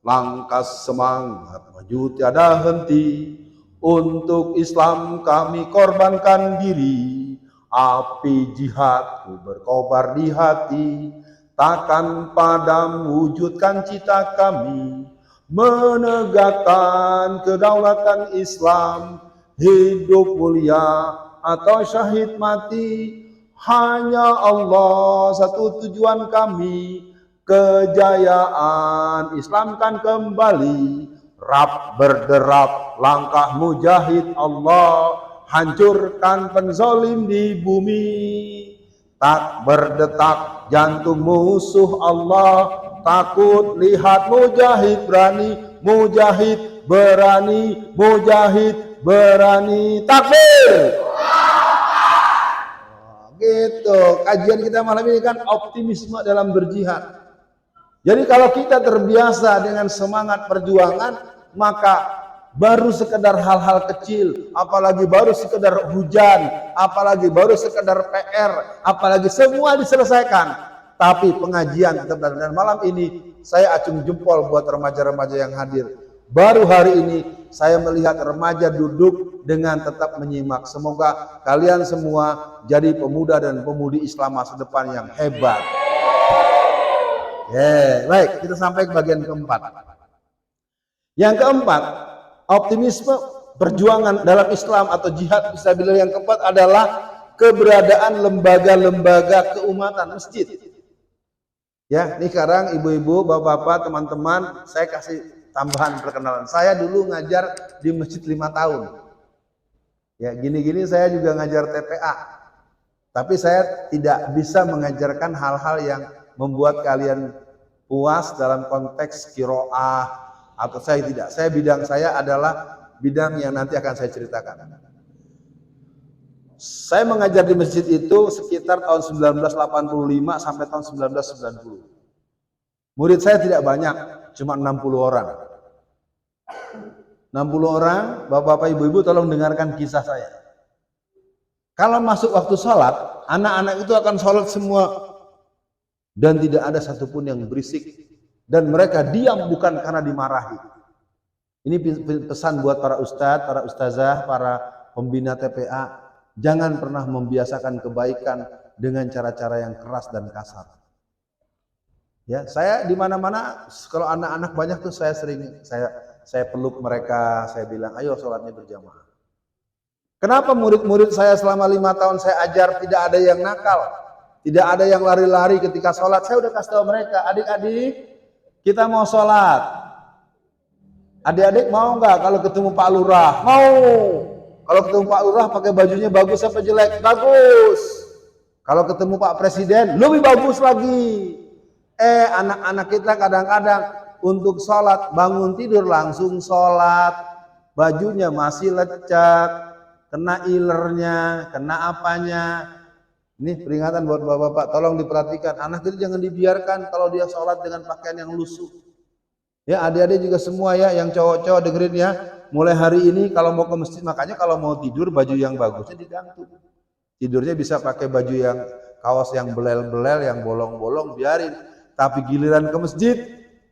Langkah semangat maju tiada henti, untuk Islam kami korbankan diri. Api jihadku berkobar di hati, takkan padam wujudkan cita kami, menegakkan kedaulatan Islam, hidup mulia atau syahid mati, hanya Allah satu tujuan kami, kejayaan Islam kan kembali. Rap berderap langkah mujahid Allah, hancurkan penzolim di bumi. Tak berdetak jantung musuh Allah, takut lihat mujahid berani, mujahid berani, mujahid berani. Takbir! Gitu, kajian kita malam ini kan optimisme dalam berjihad. Jadi kalau kita terbiasa dengan semangat perjuangan, maka baru sekedar hal-hal kecil, apalagi baru sekedar hujan, apalagi baru sekedar PR, apalagi semua diselesaikan. Tapi pengajian tetap, dan malam ini saya acung jempol buat remaja-remaja yang hadir. Baru hari ini saya melihat remaja duduk dengan tetap menyimak. Semoga kalian semua jadi pemuda dan pemudi Islam masa depan yang hebat. Baik, kita sampai ke bagian keempat. Yang keempat, optimisme perjuangan dalam Islam atau jihad fisabilillah yang keempat adalah keberadaan lembaga-lembaga keumatan masjid. Ya, ini sekarang ibu-ibu, bapak-bapak, teman-teman, saya kasih tambahan perkenalan. Saya dulu ngajar di masjid 5 tahun. Ya, gini-gini saya juga ngajar TPA. Tapi saya tidak bisa mengajarkan hal-hal yang membuat kalian puas dalam konteks qiraah atau saya tidak. Bidang saya adalah bidang yang nanti akan saya ceritakan. Saya mengajar di masjid itu sekitar tahun 1985 sampai tahun 1990. Murid saya tidak banyak, cuma 60 orang. 60 orang, bapak-bapak, ibu-ibu tolong dengarkan kisah saya. Kalau masuk waktu sholat, anak-anak itu akan sholat semua. Dan tidak ada satupun yang berisik. Dan mereka diam bukan karena dimarahi. Ini pesan buat para ustadz, para ustazah, para pembina TPA. Jangan pernah membiasakan kebaikan dengan cara-cara yang keras dan kasar. Ya, saya di mana-mana kalau anak-anak banyak tuh saya sering saya peluk mereka, saya bilang, "Ayo sholatnya berjamaah." Kenapa murid-murid saya selama 5 tahun saya ajar tidak ada yang nakal, tidak ada yang lari-lari ketika sholat? Saya udah kasih tahu mereka, adik-adik, kita mau sholat. Adik-adik mau nggak kalau ketemu Pak Lurah? Mau. Kalau ketemu Pak Lurah pakai bajunya bagus apa jelek? Bagus. Kalau ketemu Pak Presiden lebih bagus lagi. Anak-anak kita kadang-kadang untuk sholat bangun tidur langsung sholat, bajunya masih lecek, kena ilernya, kena apanya. Ini peringatan buat bapak-bapak, tolong diperhatikan. Anak itu jangan dibiarkan kalau dia sholat dengan pakaian yang lusuh. Ya, adik-adik juga semua ya, yang cowok-cowok dengerin ya. Mulai hari ini kalau mau ke masjid, makanya kalau mau tidur baju yang bagusnya digantung. Tidurnya bisa pakai baju yang kaos yang belel-belel, yang bolong-bolong, biarin. Tapi giliran ke masjid,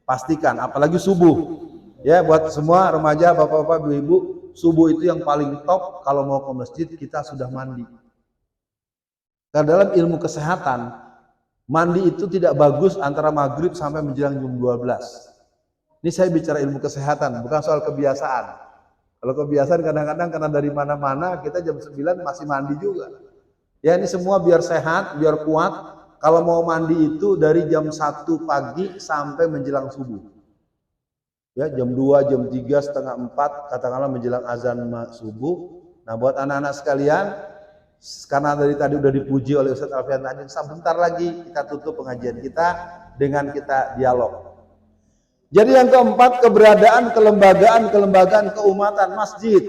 pastikan, apalagi subuh. Ya, buat semua remaja, bapak-bapak, ibu-ibu, subuh itu yang paling top. Kalau mau ke masjid, kita sudah mandi. Karena dalam ilmu kesehatan, mandi itu tidak bagus antara maghrib sampai menjelang jam 12. Ini saya bicara ilmu kesehatan, bukan soal kebiasaan. Kalau kebiasaan kadang-kadang karena dari mana-mana kita jam 9 masih mandi juga. Ya, ini semua biar sehat, biar kuat. Kalau mau mandi itu dari jam 1 pagi sampai menjelang subuh. Ya, jam 2, jam 3, setengah 4, katakanlah menjelang azan subuh. Nah, buat anak-anak sekalian, karena dari tadi udah dipuji oleh Ustaz Alfian Tanjung, sebentar lagi kita tutup pengajian kita dengan kita dialog. Jadi yang keempat, keberadaan kelembagaan keumatan masjid.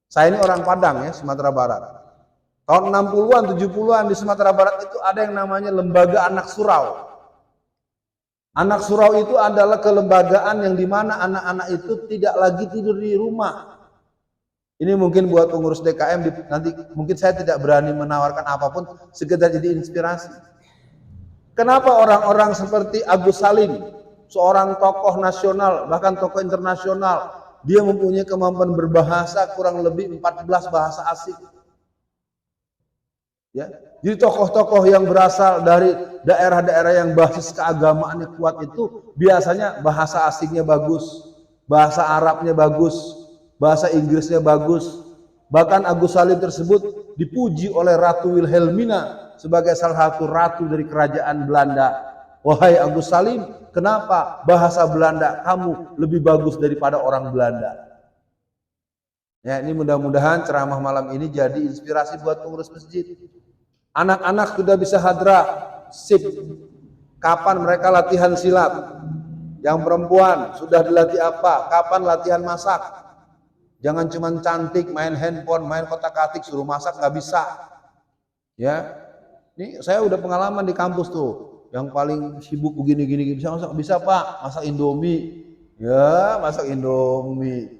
Saya ini orang Padang ya, Sumatera Barat. Tahun 60-an, 70-an di Sumatera Barat itu ada yang namanya lembaga anak surau. Anak surau itu adalah kelembagaan yang dimana anak-anak itu tidak lagi tidur di rumah. Ini mungkin buat pengurus DKM, nanti mungkin saya tidak berani menawarkan apapun, sekedar jadi inspirasi. Kenapa orang-orang seperti Agus Salim, seorang tokoh nasional, bahkan tokoh internasional, dia mempunyai kemampuan berbahasa kurang lebih 14 bahasa asing. Ya, jadi tokoh-tokoh yang berasal dari daerah-daerah yang basis keagamaannya kuat itu biasanya bahasa asingnya bagus, bahasa Arabnya bagus, bahasa Inggrisnya bagus. Bahkan Agus Salim tersebut dipuji oleh Ratu Wilhelmina sebagai salah satu ratu dari kerajaan Belanda. Wahai Agus Salim, kenapa bahasa Belanda kamu lebih bagus daripada orang Belanda? Ya, ini mudah-mudahan ceramah malam ini jadi inspirasi buat pengurus masjid. Anak-anak sudah bisa hadrah, sip. Kapan mereka latihan silat? Yang perempuan sudah dilatih apa? Kapan latihan masak? Jangan cuma cantik, main handphone, main kotak-atik, suruh masak nggak bisa. Ya, ini saya udah pengalaman di kampus tuh. Yang paling sibuk begini-gini bisa masak, bisa Pak, masak Indomie. Ya, masak Indomie.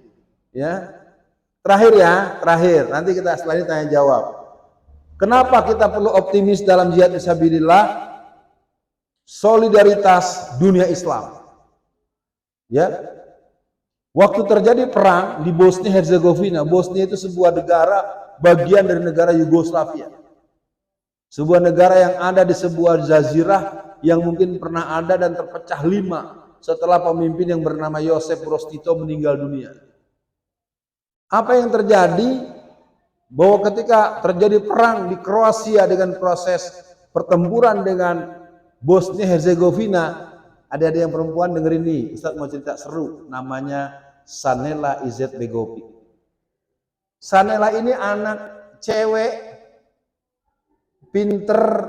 Ya. Terakhir. Nanti kita setelah ini tanya jawab. Kenapa kita perlu optimis dalam jihad fisabilillah? Solidaritas dunia Islam. Ya. Waktu terjadi perang di Bosnia Herzegovina, Bosnia itu sebuah negara bagian dari negara Yugoslavia. Sebuah negara yang ada di sebuah jazirah yang mungkin pernah ada dan terpecah 5 setelah pemimpin yang bernama Josip Broz Tito meninggal dunia. Apa yang terjadi? Bahwa ketika terjadi perang di Kroasia dengan proses pertempuran dengan Bosnia Herzegovina, ada yang perempuan dengerin nih, Ustaz mau cerita seru, namanya Sanela Izetbegovic. Sanela ini anak cewek, pinter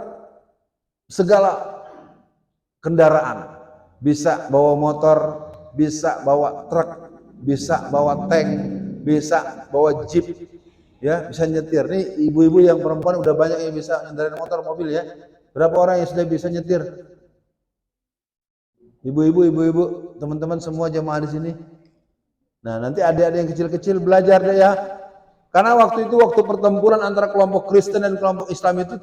segala kendaraan, bisa bawa motor, bisa bawa truk, bisa bawa tank, bisa bawa jeep, ya bisa nyetir. Nih ibu-ibu yang perempuan udah banyak yang bisa nyendarin motor, mobil ya. Berapa orang yang sudah bisa nyetir? Ibu-ibu, teman-teman semua jemaah di sini. Nah nanti adik-adik yang kecil-kecil belajar deh ya. Karena waktu itu waktu pertempuran antara kelompok Kristen dan kelompok Islam itu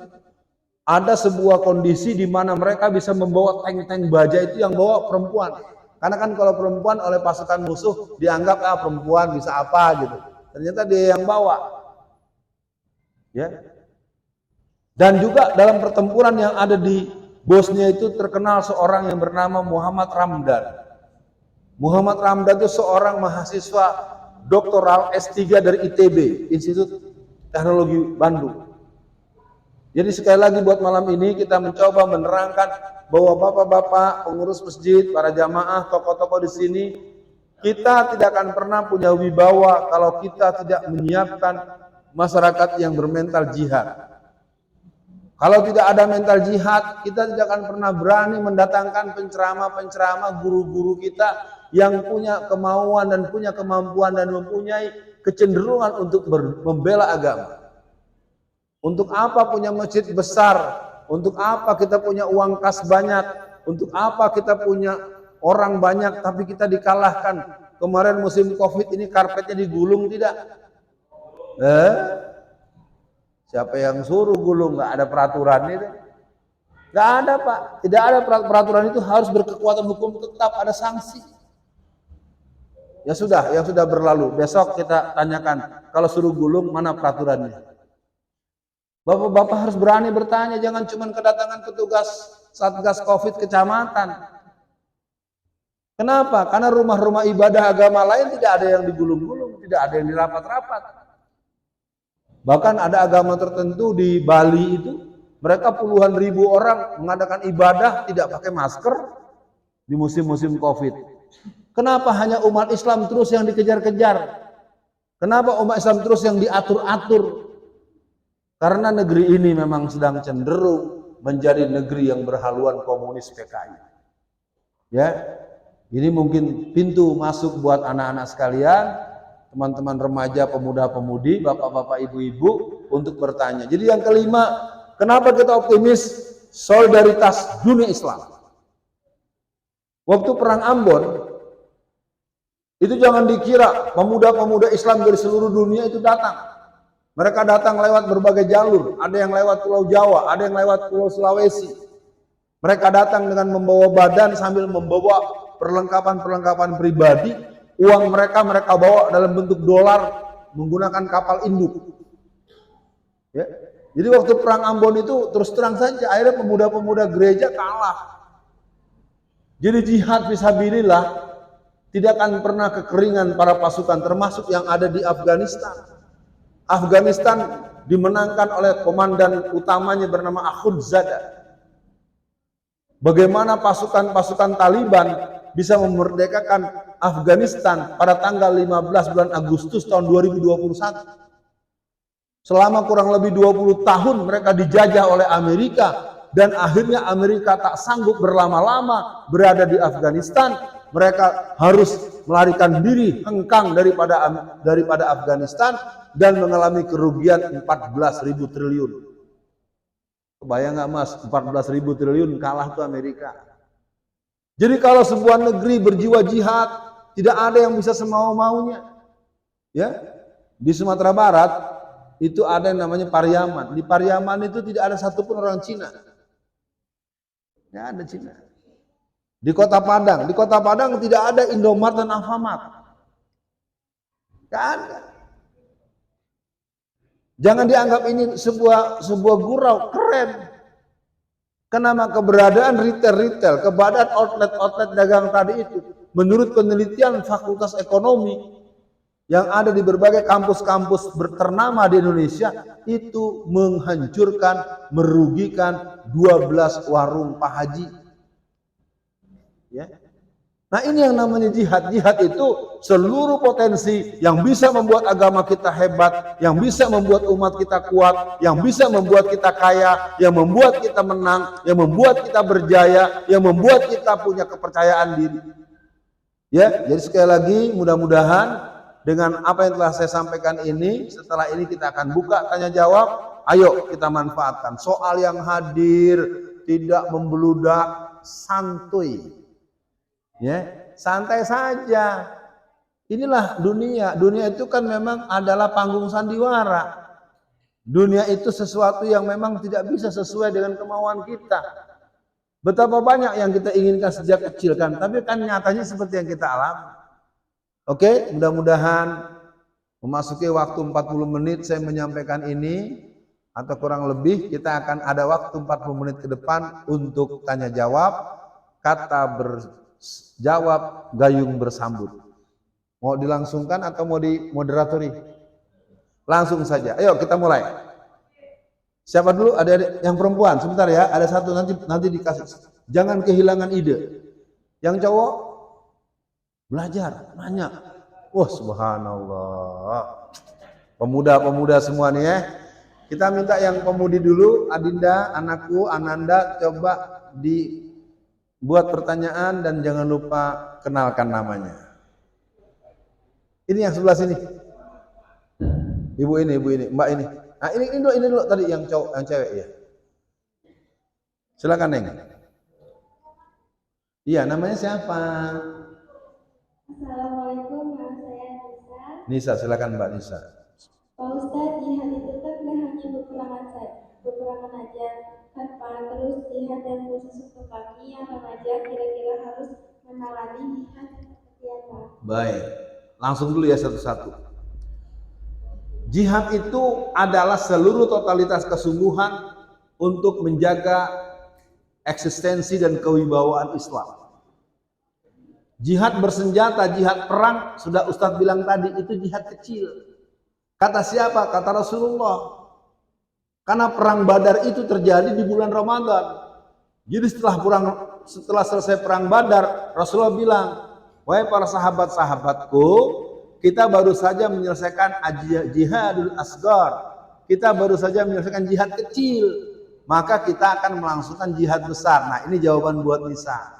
ada sebuah kondisi di mana mereka bisa membawa tank-tank baja itu yang bawa perempuan. Karena kan kalau perempuan oleh pasukan musuh dianggap perempuan bisa apa gitu. Ternyata dia yang bawa. Ya. Dan juga dalam pertempuran yang ada di Bosnia itu terkenal seorang yang bernama Muhammad Ramdan. Muhammad Ramdan itu seorang mahasiswa doktoral S3 dari ITB, Institut Teknologi Bandung. Jadi sekali lagi buat malam ini kita mencoba menerangkan bahwa bapak-bapak, pengurus masjid, para jamaah, tokoh-tokoh di sini, kita tidak akan pernah punya wibawa kalau kita tidak menyiapkan masyarakat yang bermental jihad. Kalau tidak ada mental jihad, kita tidak akan pernah berani mendatangkan penceramah-penceramah, guru-guru kita yang punya kemauan dan punya kemampuan dan mempunyai kecenderungan untuk membela agama. Untuk apa punya masjid besar? Untuk apa kita punya uang kas banyak? Untuk apa kita punya orang banyak tapi kita dikalahkan? Kemarin musim Covid ini karpetnya digulung tidak? Siapa yang suruh gulung? Nggak ada peraturan itu. Nggak ada Pak. Tidak ada peraturan itu harus berkekuatan hukum tetap, ada sanksi. Ya sudah, yang sudah berlalu. Besok kita tanyakan, kalau suruh gulung mana peraturannya? Bapak-bapak harus berani bertanya, jangan cuma kedatangan petugas Satgas Covid kecamatan. Kenapa? Karena rumah-rumah ibadah agama lain tidak ada yang digulung-gulung, tidak ada yang dirapat-rapat. Bahkan ada agama tertentu di Bali itu, mereka puluhan ribu orang mengadakan ibadah tidak pakai masker di musim-musim Covid. Kenapa hanya umat Islam terus yang dikejar-kejar? Kenapa umat Islam terus yang diatur-atur? Karena negeri ini memang sedang cenderung menjadi negeri yang berhaluan komunis PKI. Ya, ini mungkin pintu masuk buat anak-anak sekalian, teman-teman remaja, pemuda-pemudi, bapak-bapak, ibu-ibu untuk bertanya. Jadi yang kelima, kenapa kita optimis? Solidaritas dunia Islam. Waktu perang Ambon, itu jangan dikira pemuda-pemuda Islam dari seluruh dunia itu datang. Mereka datang lewat berbagai jalur, ada yang lewat Pulau Jawa, ada yang lewat Pulau Sulawesi. Mereka datang dengan membawa badan sambil membawa perlengkapan-perlengkapan pribadi. Uang mereka bawa dalam bentuk dolar menggunakan kapal induk. Ya. Jadi waktu perang Ambon itu terus terang saja akhirnya pemuda-pemuda gereja kalah. Jadi jihad fisabilillah tidak akan pernah kekeringan para pasukan, termasuk yang ada di Afghanistan. Afghanistan dimenangkan oleh komandan utamanya bernama Akhundzada. Bagaimana pasukan-pasukan Taliban bisa memerdekakan Afghanistan pada tanggal 15 bulan Agustus tahun 2021. Selama kurang lebih 20 tahun mereka dijajah oleh Amerika dan akhirnya Amerika tak sanggup berlama-lama berada di Afghanistan. Mereka harus melarikan diri hengkang daripada Afghanistan dan mengalami kerugian 14.000 triliun. Kebayang nggak Mas, 14.000 triliun kalah tuh Amerika. Jadi kalau sebuah negeri berjiwa jihad, tidak ada yang bisa semau-maunya. Ya, di Sumatera Barat itu ada yang namanya Pariaman. Di Pariaman itu tidak ada satupun orang Cina. Ya ada Cina. Di Kota Padang tidak ada Indomart dan Alfamart. Nggak ada. Jangan dianggap ini sebuah gurau, keren. Kenapa keberadaan retail, keberadaan outlet dagang tadi itu, menurut penelitian Fakultas Ekonomi yang ada di berbagai kampus-kampus ternama di Indonesia, itu menghancurkan, merugikan 12 warung Pak Haji. Ya. Nah ini yang namanya jihad. Jihad itu seluruh potensi yang bisa membuat agama kita hebat, yang bisa membuat umat kita kuat, yang bisa membuat kita kaya, yang membuat kita menang, yang membuat kita berjaya, yang membuat kita punya kepercayaan diri. Ya, jadi sekali lagi mudah-mudahan dengan apa yang telah saya sampaikan ini, setelah ini kita akan buka tanya jawab. Ayo kita manfaatkan. Soal yang hadir tidak membeludak, santuy. Ya, santai saja. Inilah dunia. Dunia itu kan memang adalah panggung sandiwara. Dunia itu sesuatu yang memang tidak bisa sesuai dengan kemauan kita. Betapa banyak yang kita inginkan sejak kecil kan, tapi kan nyatanya seperti yang kita alami. Oke, mudah-mudahan memasuki waktu 40 menit saya menyampaikan ini, atau kurang lebih kita akan ada waktu 40 menit ke depan untuk tanya jawab, kata jawab gayung bersambut. Mau dilangsungkan atau mau dimoderatori? Langsung saja. Ayo kita mulai. Siapa dulu? Ada yang perempuan. Sebentar ya. Ada satu nanti dikasih. Jangan kehilangan ide. Yang cowok belajar, nanya. Wah, subhanallah. Pemuda-pemuda semua nih ya. Kita minta yang pemudi dulu. Adinda, anakku, Ananda, coba buat pertanyaan dan jangan lupa kenalkan namanya. Ini yang sebelah sini. Ibu ini, Mbak ini. Nah, ini dulu tadi yang cewek ya. Silakan, Neng. Iya, namanya siapa? Assalamualaikum, nama saya Nisa, Nisa. silakan Mbak Nisa. Pak Ustadz, jihad itu kan gak hanya peperangan aja. Tanpa terus jihad dan khusus untuk kami yang remaja kira-kira harus menjalani jihad seperti apa? Baik, langsung dulu ya satu-satu. Jihad itu adalah seluruh totalitas kesungguhan untuk menjaga eksistensi dan kewibawaan Islam. Jihad bersenjata, jihad perang, sudah Ustadz bilang tadi, itu jihad kecil. Kata siapa? Kata Rasulullah. Karena perang Badar itu terjadi di bulan Ramadan. Jadi setelah selesai perang Badar, Rasulullah bilang, wahai para sahabat-sahabatku, kita baru saja menyelesaikan jihadul asgar. Kita baru saja menyelesaikan jihad kecil. Maka kita akan melangsungkan jihad besar. Nah, ini jawaban buat Nisa.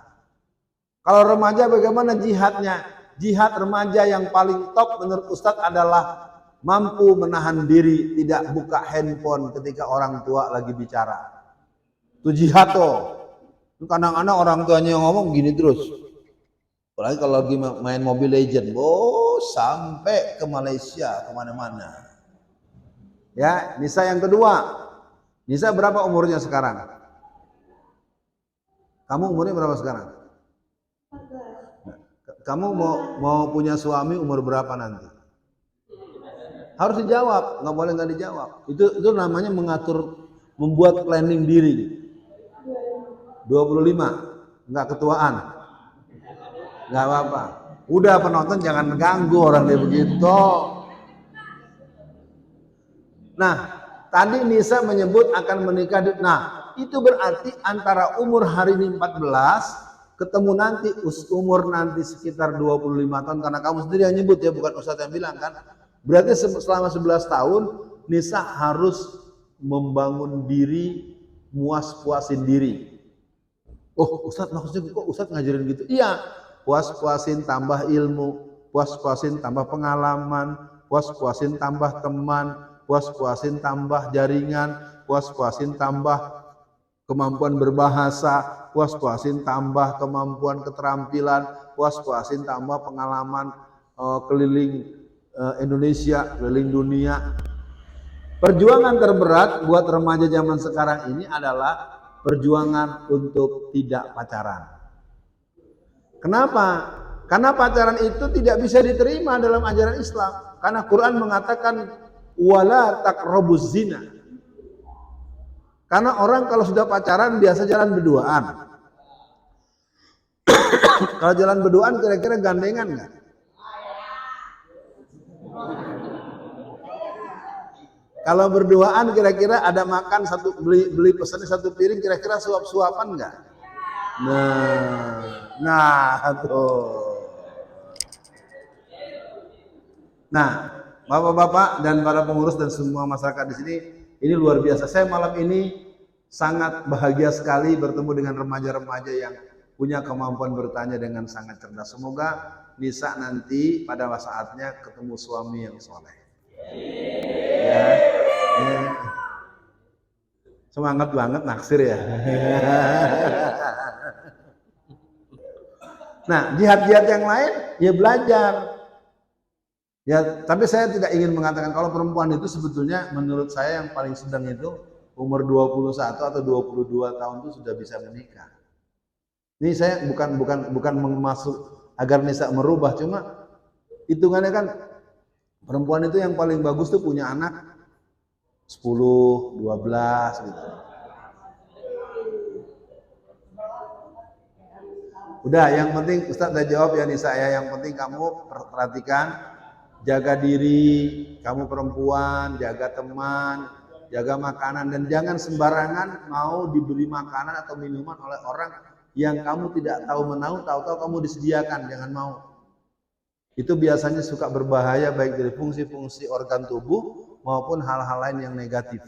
Kalau remaja bagaimana jihadnya? Jihad remaja yang paling top menurut Ustadz adalah mampu menahan diri, tidak buka handphone ketika orang tua lagi bicara. Itu jihad tuh. Kadang-kadang orang tuanya yang ngomong gini terus. Apalagi kalau lagi main Mobile Legend, sampai ke Malaysia, kemana-mana. Ya, Nisa yang kedua. Nisa berapa umurnya sekarang? Kamu umurnya berapa sekarang? 14. Kamu mau punya suami umur berapa nanti? Harus dijawab, nggak boleh nggak dijawab. Itu namanya membuat planning diri. 25, nggak ketuaan, nggak apa-apa. Udah penonton jangan ganggu orang dia begitu. Nah, tadi Nisa menyebut akan menikah. Nah, itu berarti antara umur hari ini 14 ketemu nanti umur nanti sekitar 25 tahun, karena kamu sendiri yang nyebut ya, bukan Ustadz yang bilang kan. Berarti selama 11 tahun Nisa harus membangun diri, puas-puasin diri. Oh, Ustadz maksudnya kok Ustadz ngajarin gitu? Iya, puas-puasin tambah ilmu, puas-puasin tambah pengalaman, puas-puasin tambah teman, puas-puasin tambah jaringan, puas-puasin tambah kemampuan berbahasa, puas-puasin tambah kemampuan keterampilan, puas-puasin tambah pengalaman keliling Indonesia, keliling dunia. Perjuangan terberat buat remaja zaman sekarang ini adalah perjuangan untuk tidak pacaran. Kenapa? Karena pacaran itu tidak bisa diterima dalam ajaran Islam. Karena Quran mengatakan wala taqrabuz zina. Karena orang kalau sudah pacaran biasa jalan berduaan. Kalau jalan berduaan kira-kira gandengan nggak? Kalau berduaan kira-kira ada makan beli pesannya satu piring, kira-kira suap-suapan nggak? Nah tuh. Nah, bapak-bapak dan para pengurus dan semua masyarakat di sini, ini luar biasa. Saya malam ini sangat bahagia sekali bertemu dengan remaja-remaja yang punya kemampuan bertanya dengan sangat cerdas. Semoga Nisa nanti pada saatnya ketemu suami yang soleh. Ya. Semangat banget naksir ya. Nah, jihad-jihad yang lain ya belajar. Ya, tapi saya tidak ingin mengatakan kalau perempuan itu sebetulnya menurut saya yang paling sedang itu umur 21 atau 22 tahun itu sudah bisa menikah. Ini saya bukan masuk agar Nisa merubah, cuma hitungannya kan perempuan itu yang paling bagus tuh punya anak 10, 12 gitu. Udah, yang penting Ustaz udah jawab ya Nisa ya, yang penting kamu perhatikan, jaga diri, kamu perempuan, jaga teman, jaga makanan, dan jangan sembarangan mau diberi makanan atau minuman oleh orang yang kamu tidak tahu menahu, tahu-tahu kamu disediakan, jangan mau. Itu biasanya suka berbahaya baik dari fungsi-fungsi organ tubuh maupun hal-hal lain yang negatif.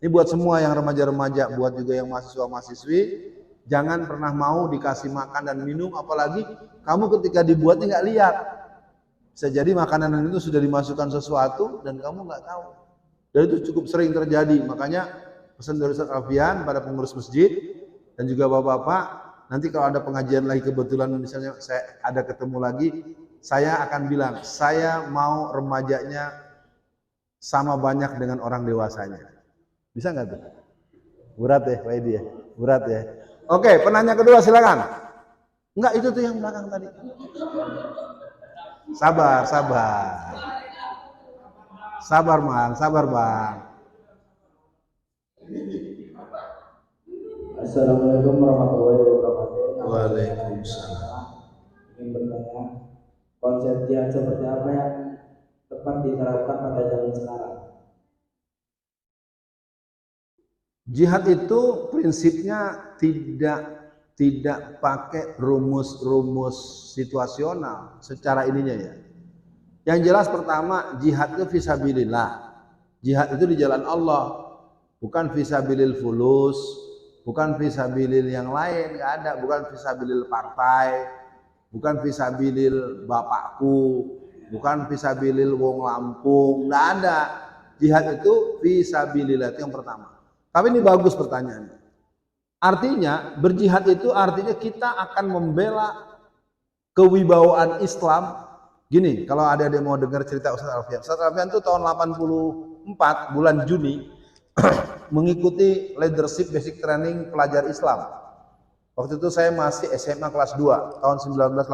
Ini buat semua yang remaja-remaja, buat juga yang mahasiswa-mahasiswi, jangan pernah mau dikasih makan dan minum, apalagi kamu ketika dibuatnya nggak lihat. Bisa jadi makanan itu sudah dimasukkan sesuatu dan kamu nggak tahu. Dan itu cukup sering terjadi. Makanya pesan dari Ustaz Alfian pada pengurus masjid dan juga bapak-bapak, nanti kalau ada pengajian lagi kebetulan misalnya saya ada ketemu lagi, saya akan bilang, saya mau remajanya sama banyak dengan orang dewasanya. Bisa nggak tuh? Berat ya Pak Edi ya? Berat ya? Oke, penanya kedua silakan. Enggak, itu tuh yang belakang tadi. Sabar. Sabar Bang. Assalamualaikum warahmatullahi wabarakatuh. Waalaikumsalam. Ingin bertanya, konsep jihad seperti apa yang tepat diterapkan pada zaman sekarang? Jihad itu prinsipnya tidak pakai rumus-rumus situasional secara ininya ya. Yang jelas pertama, jihad itu fisabilillah. Jihad itu di jalan Allah, bukan fisabilil fulus, bukan fisabilil yang lain, nggak ada, bukan fisabilil partai, bukan fisabilil bapakku, bukan fisabilil wong Lampung, nggak ada. Jihad itu fisabilillah, itu yang pertama. Tapi ini bagus pertanyaannya. Artinya berjihad itu artinya kita akan membela kewibawaan Islam. Gini, kalau ada yang mau dengar cerita Ustaz Alfian. Ustaz Alfian itu tahun 84 bulan Juni mengikuti leadership basic training pelajar Islam. Waktu itu saya masih SMA kelas 2 tahun 1984.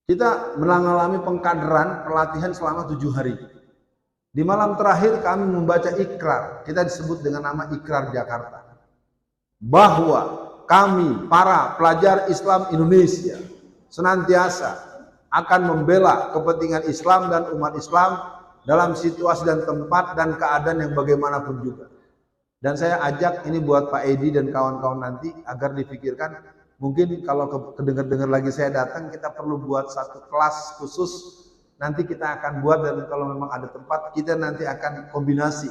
Kita mengalami pengkaderan pelatihan selama 7 hari. Di malam terakhir kami membaca ikrar, kita disebut dengan nama Ikrar Jakarta. Bahwa kami para pelajar Islam Indonesia senantiasa akan membela kepentingan Islam dan umat Islam dalam situasi dan tempat dan keadaan yang bagaimanapun juga. Dan saya ajak ini buat Pak Edi dan kawan-kawan nanti agar dipikirkan, mungkin kalau kedengar-dengar lagi saya datang, kita perlu buat satu kelas khusus. Nanti kita akan buat, dan kalau memang ada tempat kita nanti akan kombinasi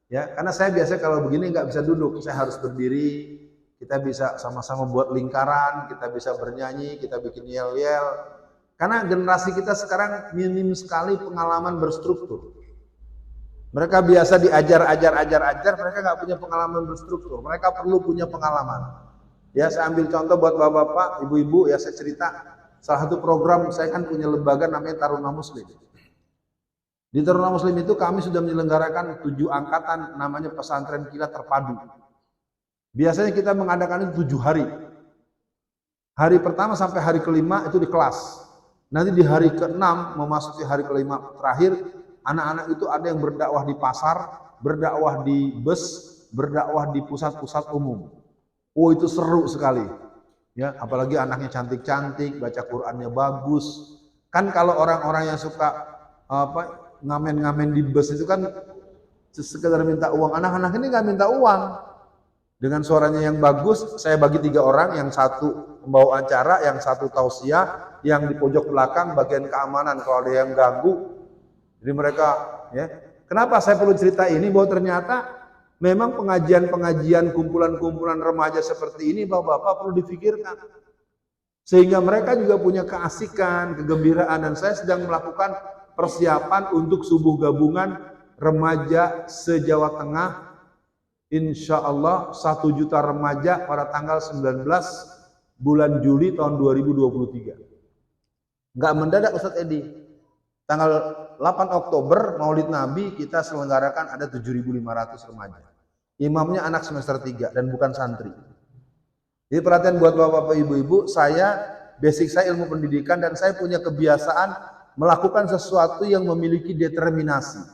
ya, karena saya biasa kalau begini nggak bisa duduk, saya harus berdiri. Kita bisa sama-sama buat lingkaran, kita bisa bernyanyi, kita bikin yel-yel, karena generasi kita sekarang minim sekali pengalaman berstruktur. Mereka biasa diajar, mereka nggak punya pengalaman berstruktur, mereka perlu punya pengalaman ya. Saya ambil contoh buat bapak-bapak, ibu-ibu ya, saya cerita. Salah satu program, saya kan punya lembaga namanya Taruna Muslim. Di Taruna Muslim itu kami sudah menyelenggarakan 7 angkatan namanya pesantren kilat terpadu. Biasanya kita mengadakan itu 7 hari. Hari pertama sampai hari kelima itu di kelas. Nanti di hari ke-6 memasuki hari ke-5 terakhir, anak-anak itu ada yang berdakwah di pasar, berdakwah di bus, berdakwah di pusat-pusat umum. Oh, itu seru sekali. Ya, apalagi anaknya cantik-cantik, baca Qur'annya bagus. Kan kalau orang-orang yang suka ngamen-ngamen di bus itu kan sekedar minta uang. Anak-anak ini nggak minta uang. Dengan suaranya yang bagus, saya bagi 3 orang, yang satu membawa acara, yang satu tausiah, yang di pojok belakang bagian keamanan kalau ada yang ganggu. Jadi mereka, ya. Kenapa saya perlu cerita ini? Bahwa ternyata memang pengajian-pengajian, kumpulan-kumpulan remaja seperti ini, bapak-bapak perlu difikirkan. Sehingga mereka juga punya keasikan, kegembiraan, dan saya sedang melakukan persiapan untuk subuh gabungan remaja se-Jawa Tengah. Insya Allah 1 juta remaja pada tanggal 19 bulan Juli tahun 2023. Nggak mendadak Ustadz Edi. Tanggal 8 Oktober Maulid Nabi kita selenggarakan ada 7.500 remaja. Imamnya anak semester 3 dan bukan santri. Jadi perhatian buat bapak-bapak ibu-ibu, basic saya ilmu pendidikan dan saya punya kebiasaan melakukan sesuatu yang memiliki determinasi.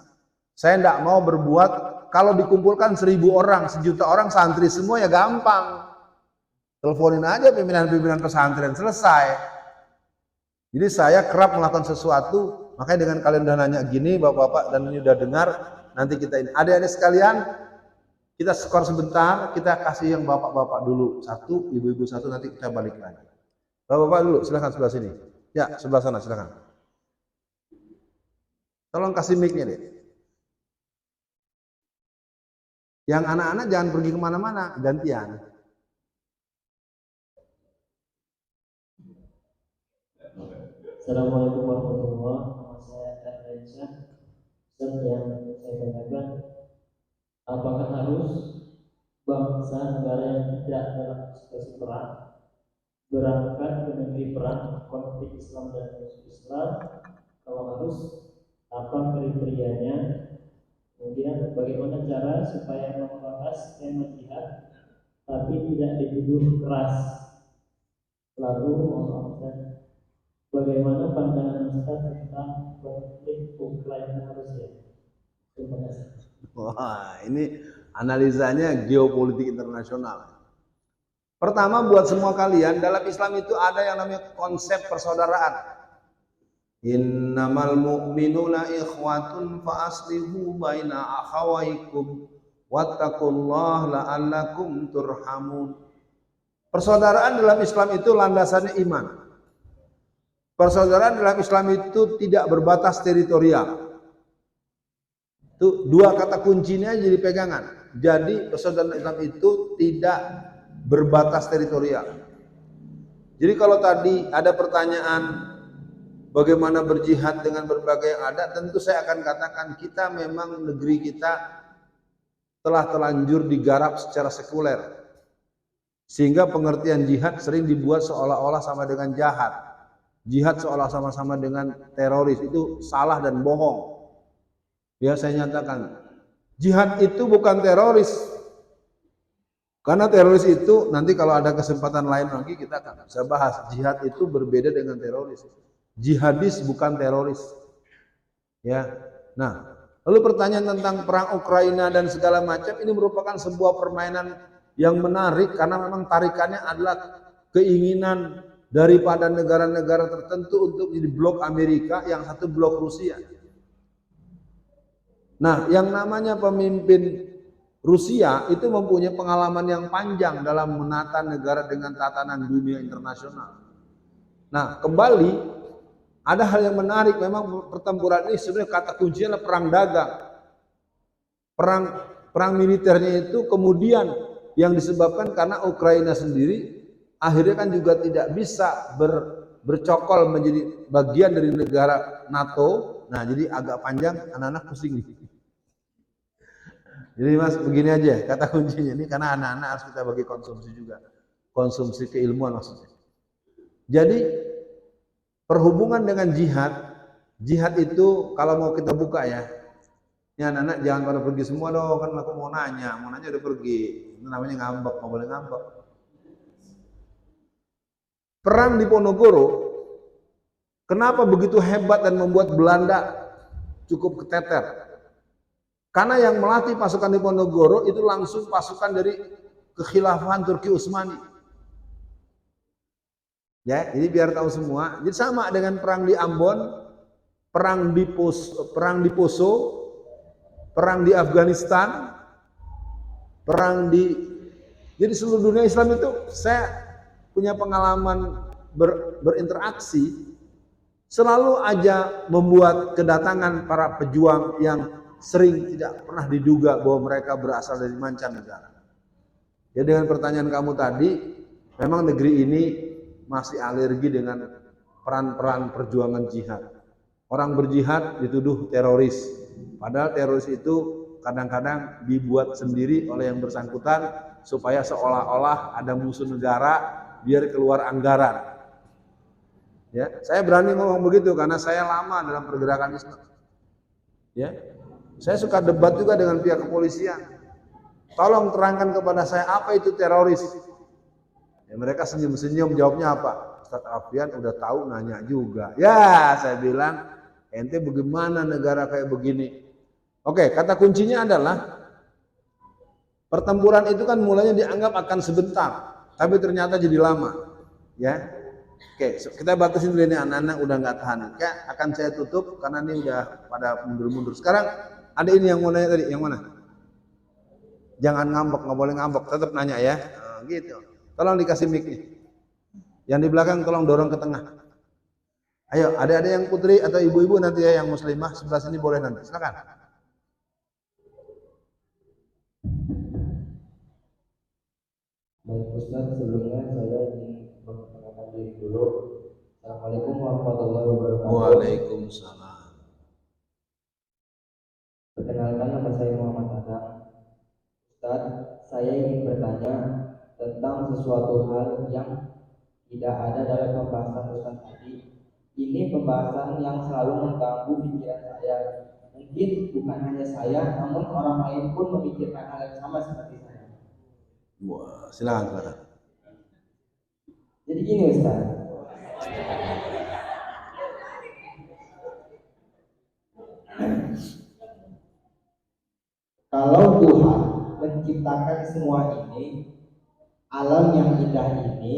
Saya tidak mau berbuat, kalau dikumpulkan 1.000 orang, 1 juta orang santri semua ya gampang. Teleponin aja pimpinan-pimpinan pesantren, selesai. Jadi saya kerap melakukan sesuatu, makanya dengan kalian udah nanya gini, bapak-bapak, dan ini udah dengar, nanti kita ini. Adik-adik sekalian, kita skor sebentar, kita kasih yang bapak-bapak dulu. 1, ibu-ibu 1, nanti kita balik lagi. Bapak-bapak dulu, silahkan sebelah sini. Ya, sebelah sana, silahkan. Tolong kasih mic-nya deh. Yang anak-anak jangan pergi kemana-mana, gantian. Assalamualaikum warahmatullahi wabarakatuh. Nama saya Erlensyah. Ustaz, yang saya tanyakan, apakah harus bangsa negara yang tidak dalam situasi perang berangkat ke negeri perang konflik Islam dan musuh Islam? Kalau harus, apa kriterianya? Kemudian bagaimana cara supaya membahas tema jihad tapi tidak dituduh keras? Lalu bagaimana pandangan Ustaz tentang konflik Ukraina Rusia? Terima kasih. Wah, ini analisanya geopolitik internasional. Pertama, buat semua kalian, dalam Islam itu ada yang namanya konsep persaudaraan. Innamal mu'minuna ikhwatun fa aslihu baina akhawaikum wattaqullaha la'allakum turhamun. Persaudaraan dalam Islam itu landasannya iman. Persaudaraan dalam Islam itu tidak berbatas teritorial. Itu 2 kata kuncinya jadi pegangan. Jadi persaudaraan Islam itu tidak berbatas teritorial. Jadi kalau tadi ada pertanyaan bagaimana berjihad dengan berbagai yang ada, tentu saya akan katakan kita memang negeri kita telah terlanjur digarap secara sekuler. Sehingga pengertian jihad sering dibuat seolah-olah sama dengan jahat. Jihad seolah sama-sama dengan teroris, itu salah dan bohong. Ya, saya nyatakan, jihad itu bukan teroris. Karena teroris itu nanti kalau ada kesempatan lain lagi kita akan bisa bahas. Jihad itu berbeda dengan teroris. Jihadis bukan teroris. Ya. Nah, lalu pertanyaan tentang perang Ukraina dan segala macam ini merupakan sebuah permainan yang menarik karena memang tarikannya adalah keinginan daripada negara-negara tertentu untuk jadi blok Amerika, yang satu blok Rusia. Nah, yang namanya pemimpin Rusia itu mempunyai pengalaman yang panjang dalam menata negara dengan tatanan dunia internasional. Nah, kembali ada hal yang menarik, memang pertempuran ini sebenarnya kata kuncinya adalah perang dagang. Perang militernya itu kemudian yang disebabkan karena Ukraina sendiri akhirnya kan juga tidak bisa bercokol menjadi bagian dari negara NATO. Nah, jadi agak panjang, anak-anak pusing nih. Jadi Mas, begini aja kata kuncinya ini, karena anak-anak harus kita bagi konsumsi juga. Konsumsi keilmuan maksudnya. Jadi perhubungan dengan jihad itu kalau mau kita buka ya, ini anak-anak jangan pada pergi semua dong, kan aku mau nanya udah pergi, itu namanya ngambek, nggak boleh ngambek. Perang di Ponorogo, Kenapa begitu hebat dan membuat Belanda cukup keteter? Karena yang melatih pasukan Diponegoro itu langsung pasukan dari kekhilafahan Turki Utsmani. Ya, jadi biar tahu semua. Jadi sama dengan perang di Ambon, perang di Poso, perang di Afghanistan, jadi seluruh dunia Islam itu saya punya pengalaman berinteraksi, selalu aja membuat kedatangan para pejuang yang sering tidak pernah diduga bahwa mereka berasal dari mancanegara. Ya, dengan pertanyaan kamu tadi, memang negeri ini masih alergi dengan peran-peran perjuangan jihad. Orang berjihad dituduh teroris, padahal teroris itu kadang-kadang dibuat sendiri oleh yang bersangkutan supaya seolah-olah ada musuh negara biar keluar anggaran. Ya, saya berani ngomong begitu karena saya lama dalam pergerakan Islam. Ya, saya suka debat juga dengan pihak kepolisian. Tolong terangkan kepada saya apa itu teroris. Ya, mereka senyum-senyum, jawabnya apa? Ustadz Alfian udah tahu, nanya juga. Ya, saya bilang, ente bagaimana negara kayak begini? Oke, kata kuncinya adalah pertempuran itu kan mulanya dianggap akan sebentar, tapi ternyata jadi lama. Ya, oke, kita batasin dulu ini, anak-anak udah nggak tahan. Oke, akan saya tutup karena ini udah pada mundur-mundur. Sekarang ada ini yang mau nanya tadi, yang mana? Jangan ngambek, nggak boleh ngambek, tetap nanya ya. Nah, gitu. Tolong dikasih mic-nya. Yang di belakang tolong dorong ke tengah. Ayo, ada yang putri atau ibu-ibu nanti ya yang muslimah sebelah sini boleh nanti. Silakan. Baik Ustaz, sebelumnya saya ingin memperkenalkan diri dulu. Assalamualaikum warahmatullahi wabarakatuh. Waalaikumsalam. Perkenalkan, nama saya Muhammad Adam. Ustaz, saya ingin bertanya tentang sesuatu hal yang tidak ada dalam pembahasan Ustaz tadi. Ini pembahasan yang selalu mengganggu pikiran saya. Mungkin bukan hanya saya, namun orang lain pun memikirkan hal yang sama seperti saya. Wah, silakan. Jadi gini Ustaz, kalau Tuhan menciptakan semua ini, alam yang indah ini,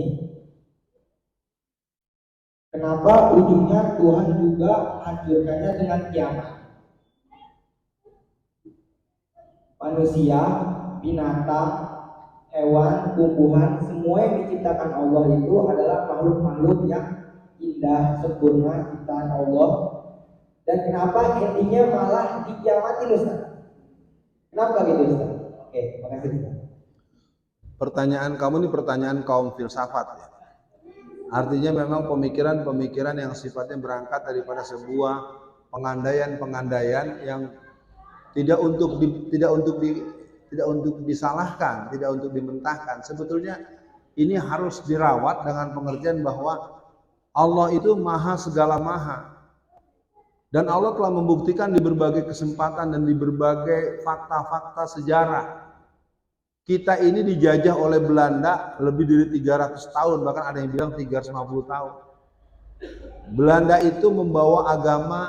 kenapa ujungnya Tuhan juga hancurkannya dengan kiamat? Manusia, binatang, hewan, tumbuhan, semua yang diciptakan Allah itu adalah makhluk-makhluk yang indah, sempurna ciptaan Allah. Dan kenapa endingnya malah dikiamatin Ustaz? Kenapa gitu Ustaz? Oke, makasih Ustaz. Pertanyaan kamu ini pertanyaan kaum filsafat ya. Artinya memang pemikiran-pemikiran yang sifatnya berangkat daripada sebuah pengandaian-pengandaian yang tidak untuk disalahkan, tidak untuk dimentahkan. Sebetulnya ini harus dirawat dengan pengertian bahwa Allah itu maha segala maha. Dan Allah telah membuktikan di berbagai kesempatan dan di berbagai fakta-fakta sejarah. Kita ini dijajah oleh Belanda lebih dari 300 tahun, bahkan ada yang bilang 350 tahun. Belanda itu membawa agama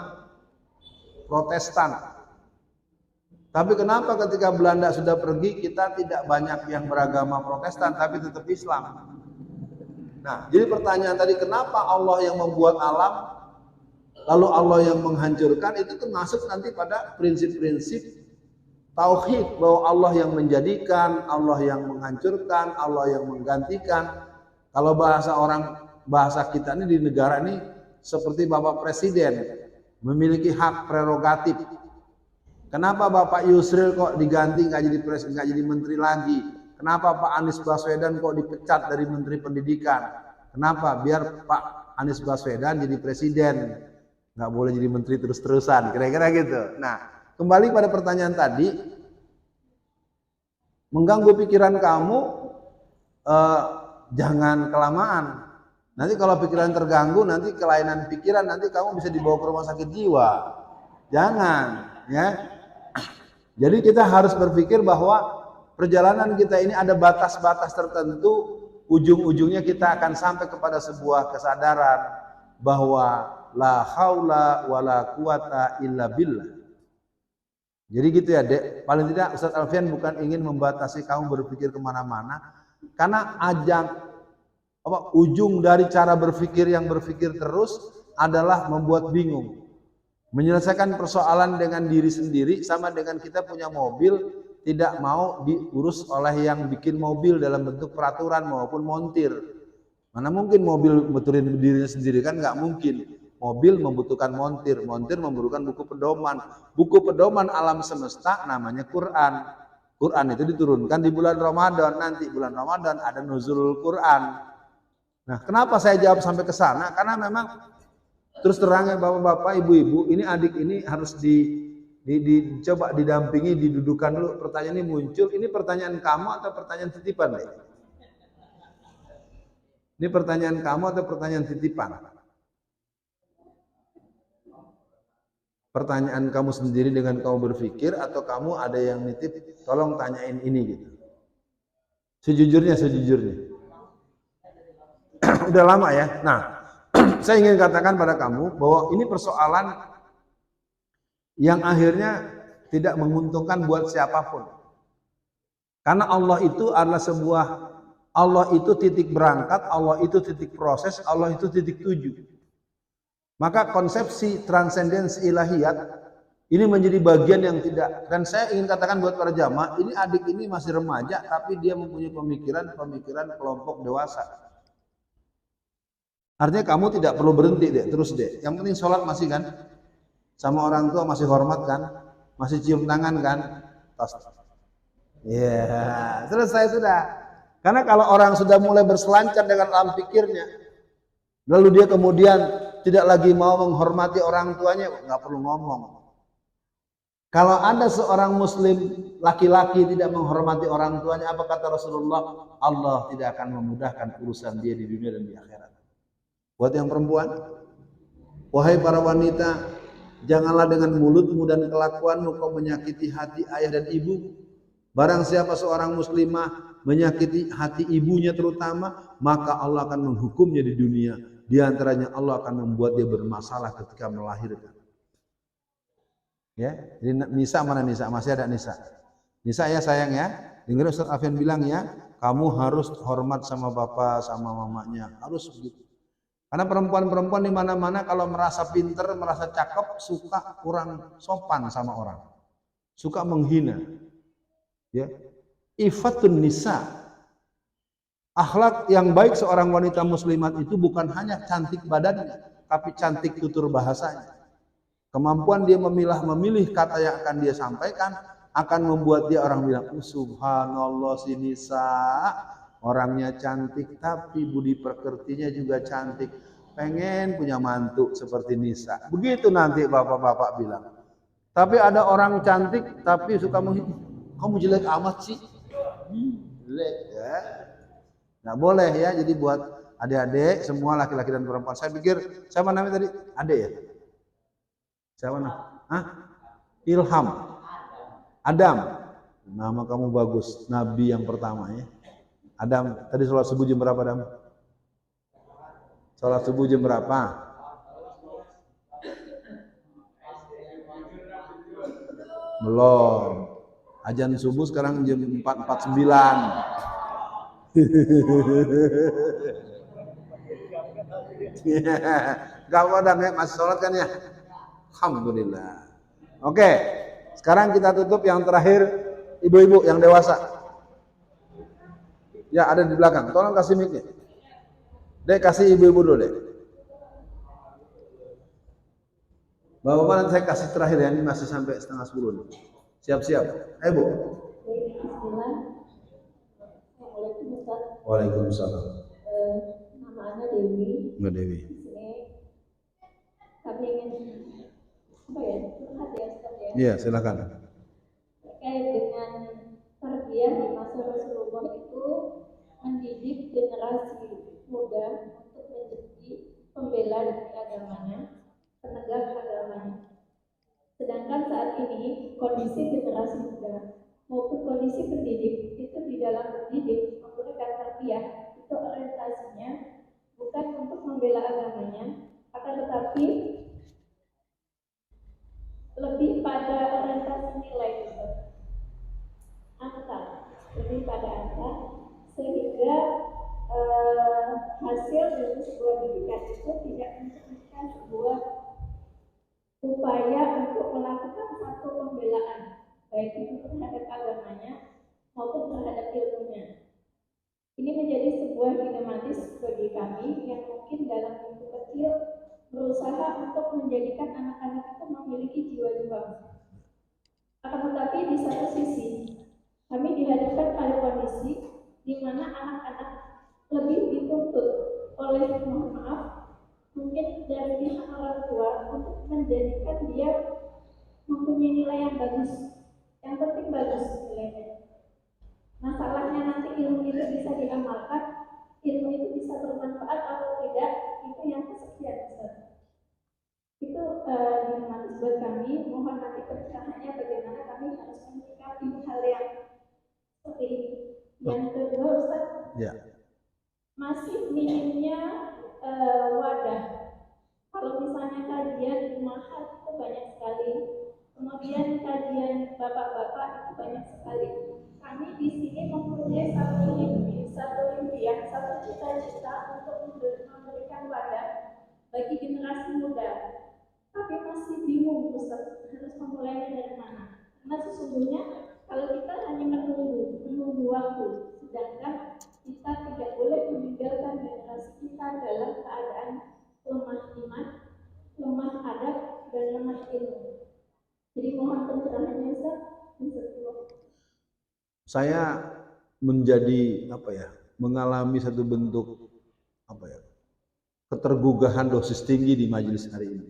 Protestan. Tapi kenapa ketika Belanda sudah pergi, kita tidak banyak yang beragama Protestan, tapi tetap Islam? Nah, jadi pertanyaan tadi, kenapa Allah yang membuat alam, lalu Allah yang menghancurkan, itu termasuk nanti pada prinsip-prinsip tauhid, bahwa Allah yang menjadikan, Allah yang menghancurkan, Allah yang menggantikan. Kalau bahasa kita ini di negara ini seperti Bapak Presiden memiliki hak prerogatif. Kenapa Bapak Yusril kok diganti nggak jadi presiden, nggak jadi menteri lagi? Kenapa Pak Anies Baswedan kok dipecat dari Menteri Pendidikan? Kenapa? Biar Pak Anies Baswedan jadi presiden, nggak boleh jadi menteri terus-terusan, kira-kira gitu. Nah, kembali pada pertanyaan tadi, mengganggu pikiran kamu, jangan kelamaan. Nanti kalau pikiran terganggu, nanti kelainan pikiran, nanti kamu bisa dibawa ke rumah sakit jiwa. Jangan, ya. Jadi kita harus berpikir bahwa perjalanan kita ini ada batas-batas tertentu, ujung-ujungnya kita akan sampai kepada sebuah kesadaran bahwa la haula wala quwata illa billah. Jadi gitu ya Dek, paling tidak Ustadz Alfian bukan ingin membatasi kamu berpikir kemana-mana, karena ujung dari cara berpikir yang berpikir terus adalah membuat bingung. Menyelesaikan persoalan dengan diri sendiri sama dengan kita punya mobil, tidak mau diurus oleh yang bikin mobil dalam bentuk peraturan maupun montir. Mana mungkin mobil betulin dirinya sendiri, kan nggak mungkin. Mobil membutuhkan montir, montir membutuhkan buku pedoman. Buku pedoman alam semesta namanya Quran. Quran itu diturunkan di bulan Ramadan. Nanti bulan Ramadan ada nuzulul Quran. Nah, kenapa saya jawab sampai ke sana? Karena memang terus terang ya bapak-bapak, ibu-ibu, ini adik ini harus dicoba didampingi, didudukan dulu. Pertanyaan ini muncul, ini pertanyaan kamu atau pertanyaan titipan deh? Ini pertanyaan kamu atau pertanyaan titipan? Pertanyaan kamu sendiri dengan kamu berpikir atau kamu ada yang nitip, tolong tanyain ini gitu. Sejujurnya. Udah lama ya. Nah, saya ingin katakan pada kamu bahwa ini persoalan yang akhirnya tidak menguntungkan buat siapapun. Karena Allah itu adalah Allah itu titik berangkat, Allah itu titik proses, Allah itu titik tuju. Maka konsepsi transendensi ilahiyat ini menjadi bagian yang tidak, dan saya ingin katakan buat para jamaah, ini adik ini masih remaja tapi dia mempunyai pemikiran kelompok dewasa. Artinya kamu tidak perlu berhenti deh, terus deh. Yang penting sholat masih kan, sama orang tua masih hormat kan, masih cium tangan kan, tos. Ya, selesai sudah. Karena kalau orang sudah mulai berselancar dengan alam pikirnya, lalu dia kemudian tidak lagi mau menghormati orang tuanya, nggak perlu ngomong. Kalau ada seorang muslim laki-laki tidak menghormati orang tuanya, apa kata Rasulullah? Allah tidak akan memudahkan urusan dia di dunia dan di akhirat. Buat yang perempuan, wahai para wanita, janganlah dengan mulutmu dan kelakuanmu kau menyakiti hati ayah dan ibu. Barang siapa seorang muslimah menyakiti hati ibunya terutama, maka Allah akan menghukumnya di dunia. Di antaranya Allah akan membuat dia bermasalah ketika melahirkan. Ya, jadi Nisa mana Nisa? Masih ada Nisa. Nisa ya sayang ya. Dengar Ustaz Alfian bilang ya, kamu harus hormat sama bapak sama mamanya, harus begitu. Karena perempuan-perempuan di mana-mana kalau merasa pinter, merasa cakep, suka kurang sopan sama orang, suka menghina. Ya, ifatun nisa. Akhlak yang baik seorang wanita muslimat itu bukan hanya cantik badannya, tapi cantik tutur bahasanya. Kemampuan dia memilih kata yang akan dia sampaikan akan membuat dia orang bilang, subhanallah si Nisa, orangnya cantik tapi budi pekertinya juga cantik. Pengen punya mantu seperti Nisa. Begitu nanti bapak-bapak bilang. Tapi ada orang cantik tapi suka menghina, kamu jelek amat sih. Jelek ya. Nggak boleh ya, jadi buat adik-adik semua laki-laki dan perempuan. Saya pikir, siapa namanya tadi? Adik ya? Siapa namanya? Ilham. Adam. Nama kamu bagus, nabi yang pertama ya. Adam, tadi sholat subuh jam berapa Adam? Sholat subuh jam berapa? Belum. Azan subuh sekarang jam 4.49. Gak apa-apa ya, masih sholat kan ya? Alhamdulillah. Oke, sekarang kita tutup yang terakhir, ibu-ibu yang dewasa. Ya ada di belakang, tolong kasih mic-nya. Dek kasih ibu-ibu dulu deh. Bapak-bapak nanti saya kasih terakhir ya, ini masih sampai 9:30. Siap-siap. Ayo Bu. Assalamualaikum Ustaz. Waalaikumsalam. Nama Anda Dewi. Mbak Dewi. Di sini kami ingin curhat ya Ustaz ya. Iya, silakan. Terkait dengan tarbiyah di masa Rasulullah itu mendidik generasi muda untuk menjadi pembela demi agamanya, penegak agamanya. Sedangkan saat ini kondisi generasi muda maupun kondisi pendidik itu di dalam mendidik menggunakan tarbiyah itu orientasinya bukan untuk membela agamanya, akan tetapi lebih pada orientasi nilai gitu. Angka, lebih pada angka, sehingga hasil dari sebuah didikan itu tidak mencerminkan sebuah upaya untuk melakukan satu pembelaan, baik itu terhadap agamanya maupun terhadap ilmunya. Ini menjadi sebuah dilematis bagi kami yang mungkin dalam lingkup kecil berusaha untuk menjadikan anak-anak itu memiliki jiwa juang. Akan tetapi di satu sisi kami dihadapkan pada kondisi di mana anak-anak lebih dituntut oleh, mohon maaf, mungkin dari pihak orang tua untuk menjadikan dia mempunyai nilai yang bagus. Yang penting bagus nilainya. Masalahnya nanti ilmu itu bisa diamalkan, ilmu itu bisa bermanfaat atau tidak, itu yang kesekian Ustaz. Itu dilematis buat kami. Mohon nanti pencerahannya bagaimana kami harus menyikapi hal yang seperti ini. Yang kedua Ustaz, masih minimnya wadah. Kalau misalnya kajian di mahal itu banyak sekali, kemudian kajian bapak-bapak itu banyak sekali. Kami di sini mempunyai satu impian, satu cita-cita untuk memberikan wadah bagi generasi muda. Tapi masih bingung Ustaz, harus memulainya dari mana? Karena sesungguhnya kalau kita hanya menunggu waktu, sedangkan kita tidak boleh meninggalkan generasi kita dalam keadaan lemah iman, lemah adab, dan lemah ilmu. Jadi mohon pencerahannya Ustaz. Saya menjadi mengalami satu bentuk ketergugahan dosis tinggi di majelis hari ini.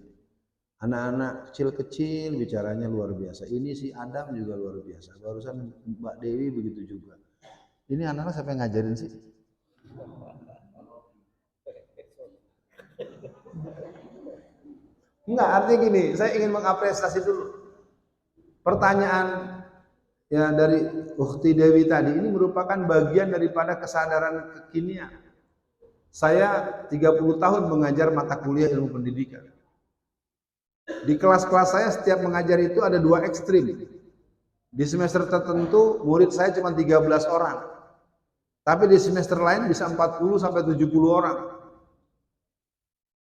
Anak-anak kecil-kecil bicaranya luar biasa. Ini si Adam juga luar biasa. Barusan Mbak Dewi begitu juga. Ini anak-anak siapa yang ngajarin sih? Enggak, artinya gini, saya ingin mengapresiasi dulu. Pertanyaan dari Ukhti Dewi tadi ini merupakan bagian daripada kesadaran kekinian. Saya 30 tahun mengajar mata kuliah ilmu pendidikan. Di kelas-kelas saya setiap mengajar itu ada dua ekstrim. Di semester tertentu murid saya cuma 13 orang. Tapi di semester lain bisa 40 sampai 70 orang.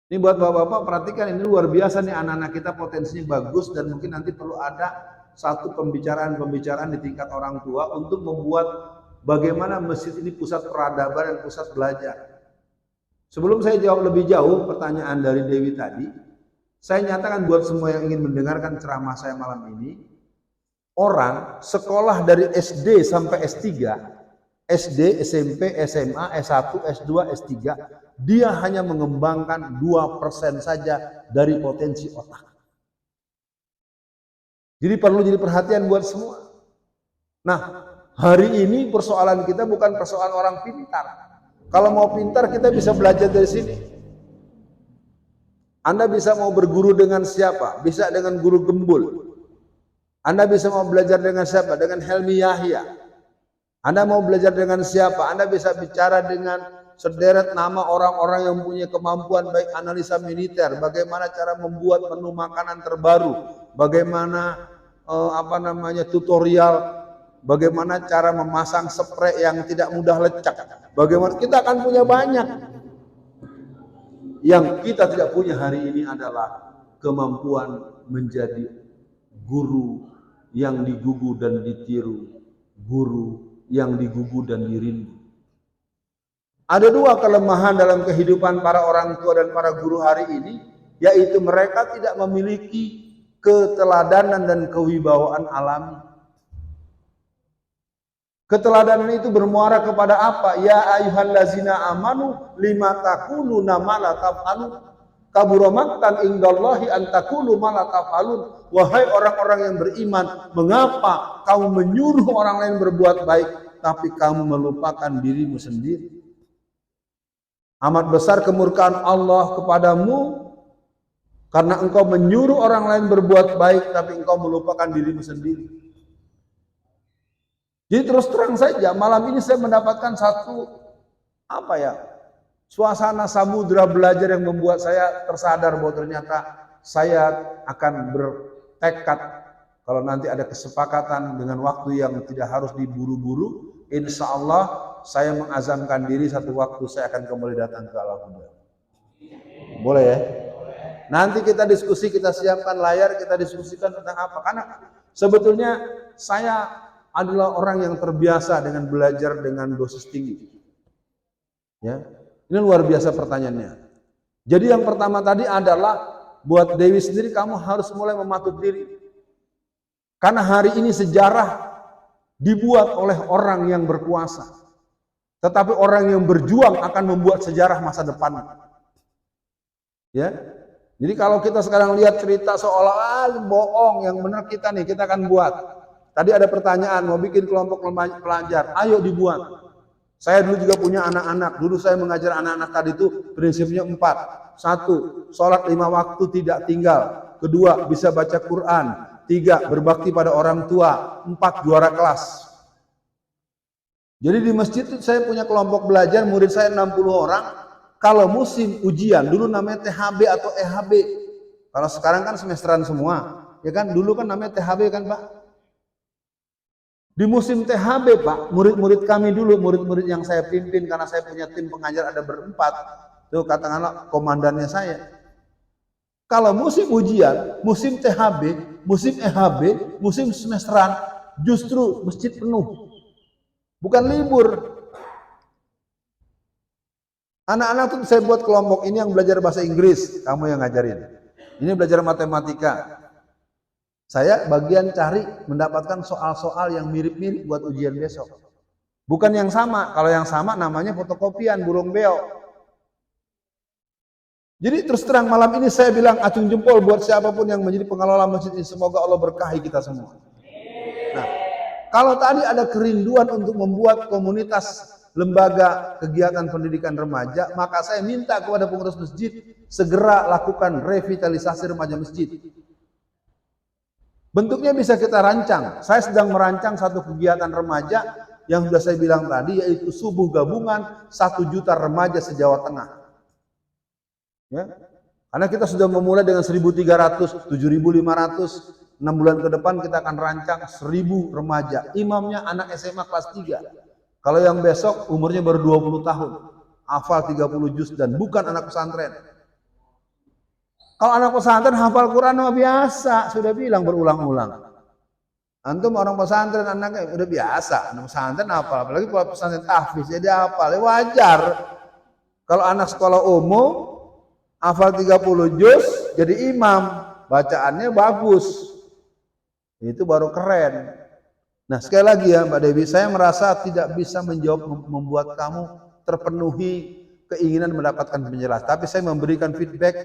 Ini buat bapak-bapak perhatikan, ini luar biasa nih, anak-anak kita potensinya bagus dan mungkin nanti perlu ada satu pembicaraan-pembicaraan di tingkat orang tua untuk membuat bagaimana masjid ini pusat peradaban dan pusat belajar. Sebelum saya jawab lebih jauh pertanyaan dari Dewi tadi, saya nyatakan buat semua yang ingin mendengarkan ceramah saya malam ini, orang sekolah dari SD sampai S3, SD, SMP, SMA, S1, S2, S3, dia hanya mengembangkan 2% saja dari potensi otak. Jadi perlu jadi perhatian buat semua. Nah, hari ini persoalan kita bukan persoalan orang pintar. Kalau mau pintar kita bisa belajar dari sini. Anda bisa mau berguru dengan siapa? Bisa dengan guru Gembul. Anda bisa mau belajar dengan siapa? Dengan Helmi Yahya. Anda mau belajar dengan siapa? Anda bisa bicara dengan sederet nama orang-orang yang punya kemampuan baik analisa militer, bagaimana cara membuat menu makanan terbaru, bagaimana tutorial, bagaimana cara memasang spray yang tidak mudah lecak. Bagaimana kita akan punya banyak. Yang kita tidak punya hari ini adalah kemampuan menjadi guru yang digugu dan ditiru, guru yang digugu dan dirindu. Ada dua kelemahan dalam kehidupan para orang tua dan para guru hari ini, yaitu mereka tidak memiliki keteladanan dan kewibawaan alami. Keteladanan itu bermuara kepada apa? Ya ayyuhallazina amanu lima taquluna ma la taf'alun. Kabura maqtan indallahi an taqulu ma la taf'alun. Wahai orang-orang yang beriman, mengapa kamu menyuruh orang lain berbuat baik tapi kamu melupakan dirimu sendiri? Amat besar kemurkaan Allah kepadamu karena engkau menyuruh orang lain berbuat baik tapi engkau melupakan dirimu sendiri. Jadi terus terang saja malam ini saya mendapatkan Suasana samudra belajar yang membuat saya tersadar bahwa ternyata saya akan bertekad kalau nanti ada kesepakatan dengan waktu yang tidak harus diburu-buru, insya Allah saya mengazamkan diri satu waktu saya akan kembali datang ke alam Buddha. Boleh ya? Nanti kita diskusi, kita siapkan layar, kita diskusikan tentang apa. Karena sebetulnya saya adalah orang yang terbiasa dengan belajar dengan dosis tinggi. Ya, ini luar biasa pertanyaannya. Jadi yang pertama tadi adalah buat Dewi sendiri kamu harus mulai mematut diri. Karena hari ini sejarah dibuat oleh orang yang berkuasa. Tetapi orang yang berjuang akan membuat sejarah masa depan. Ya. Jadi kalau kita sekarang lihat cerita seolah bohong, yang benar kita nih, kita akan buat. Tadi ada pertanyaan, mau bikin kelompok pelajar, ayo dibuat. Saya dulu juga punya anak-anak, dulu saya mengajar anak-anak tadi itu prinsipnya 4. 1, sholat 5 waktu tidak tinggal. 2, bisa baca Quran. 3, berbakti pada orang tua. 4, juara kelas. Jadi di masjid itu saya punya kelompok belajar, murid saya 60 orang. Kalau musim ujian, dulu namanya THB atau EHB. Kalau sekarang kan semesteran semua. Ya kan, dulu kan namanya THB kan Pak. Di musim THB Pak, murid-murid kami dulu, murid-murid yang saya pimpin, karena saya punya tim pengajar ada berempat. Itu katakanlah komandannya saya. Kalau musim ujian, musim THB, musim EHB, musim semesteran, justru masjid penuh. Bukan libur. Anak-anak tuh saya buat kelompok ini yang belajar bahasa Inggris, kamu yang ngajarin. Ini belajar matematika. Saya bagian cari mendapatkan soal-soal yang mirip-mirip buat ujian besok. Bukan yang sama, kalau yang sama namanya fotokopian, burung beo. Jadi terus terang malam ini saya bilang acung jempol buat siapapun yang menjadi pengelola masjid ini, semoga Allah berkahi kita semua. Nah, kalau tadi ada kerinduan untuk membuat komunitas lembaga kegiatan pendidikan remaja, maka saya minta kepada pengurus masjid segera lakukan revitalisasi remaja masjid. Bentuknya bisa kita rancang. Saya sedang merancang satu kegiatan remaja yang sudah saya bilang tadi, yaitu subuh gabungan 1 juta remaja se-Jawa Tengah. Ya. Karena kita sudah memulai dengan 1.300, 7.500, 6 bulan ke depan kita akan rancang 1.000 remaja. Imamnya anak SMA kelas 3. Kalau yang besok umurnya baru 20 tahun, hafal 30 juz dan bukan anak pesantren. Kalau anak pesantren hafal Quran biasa, sudah bilang berulang-ulang. Antum orang pesantren anaknya udah biasa, anak pesantren hafal, apalagi kalau pesantren tahfiz jadi hafal, wajar. Kalau anak sekolah umum hafal 30 juz jadi imam, bacaannya bagus. Itu baru keren. Nah sekali lagi ya Mbak Dewi, saya merasa tidak bisa menjawab membuat kamu terpenuhi keinginan mendapatkan penjelasan. Tapi saya memberikan feedback,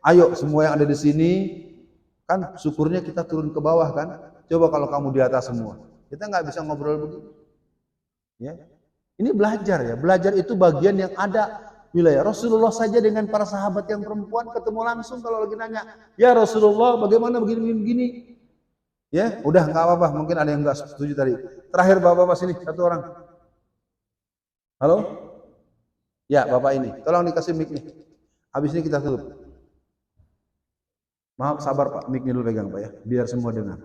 ayo semua yang ada di sini, kan syukurnya kita turun ke bawah kan. Coba kalau kamu di atas semua, kita nggak bisa ngobrol begini. Ya, ini belajar ya, belajar itu bagian yang ada wilayah. Rasulullah saja dengan para sahabat yang perempuan ketemu langsung kalau lagi nanya, ya Rasulullah bagaimana begini-begini. Ya, udah nggak apa-apa. Mungkin ada yang nggak setuju tadi. Terakhir bapak-bapak sini, 1 orang. Halo? Ya, bapak ini. Tolong dikasih mic nih. Habis ini kita tutup. Maaf, sabar Pak. Mic-nya dulu pegang Pak ya, biar semua dengar.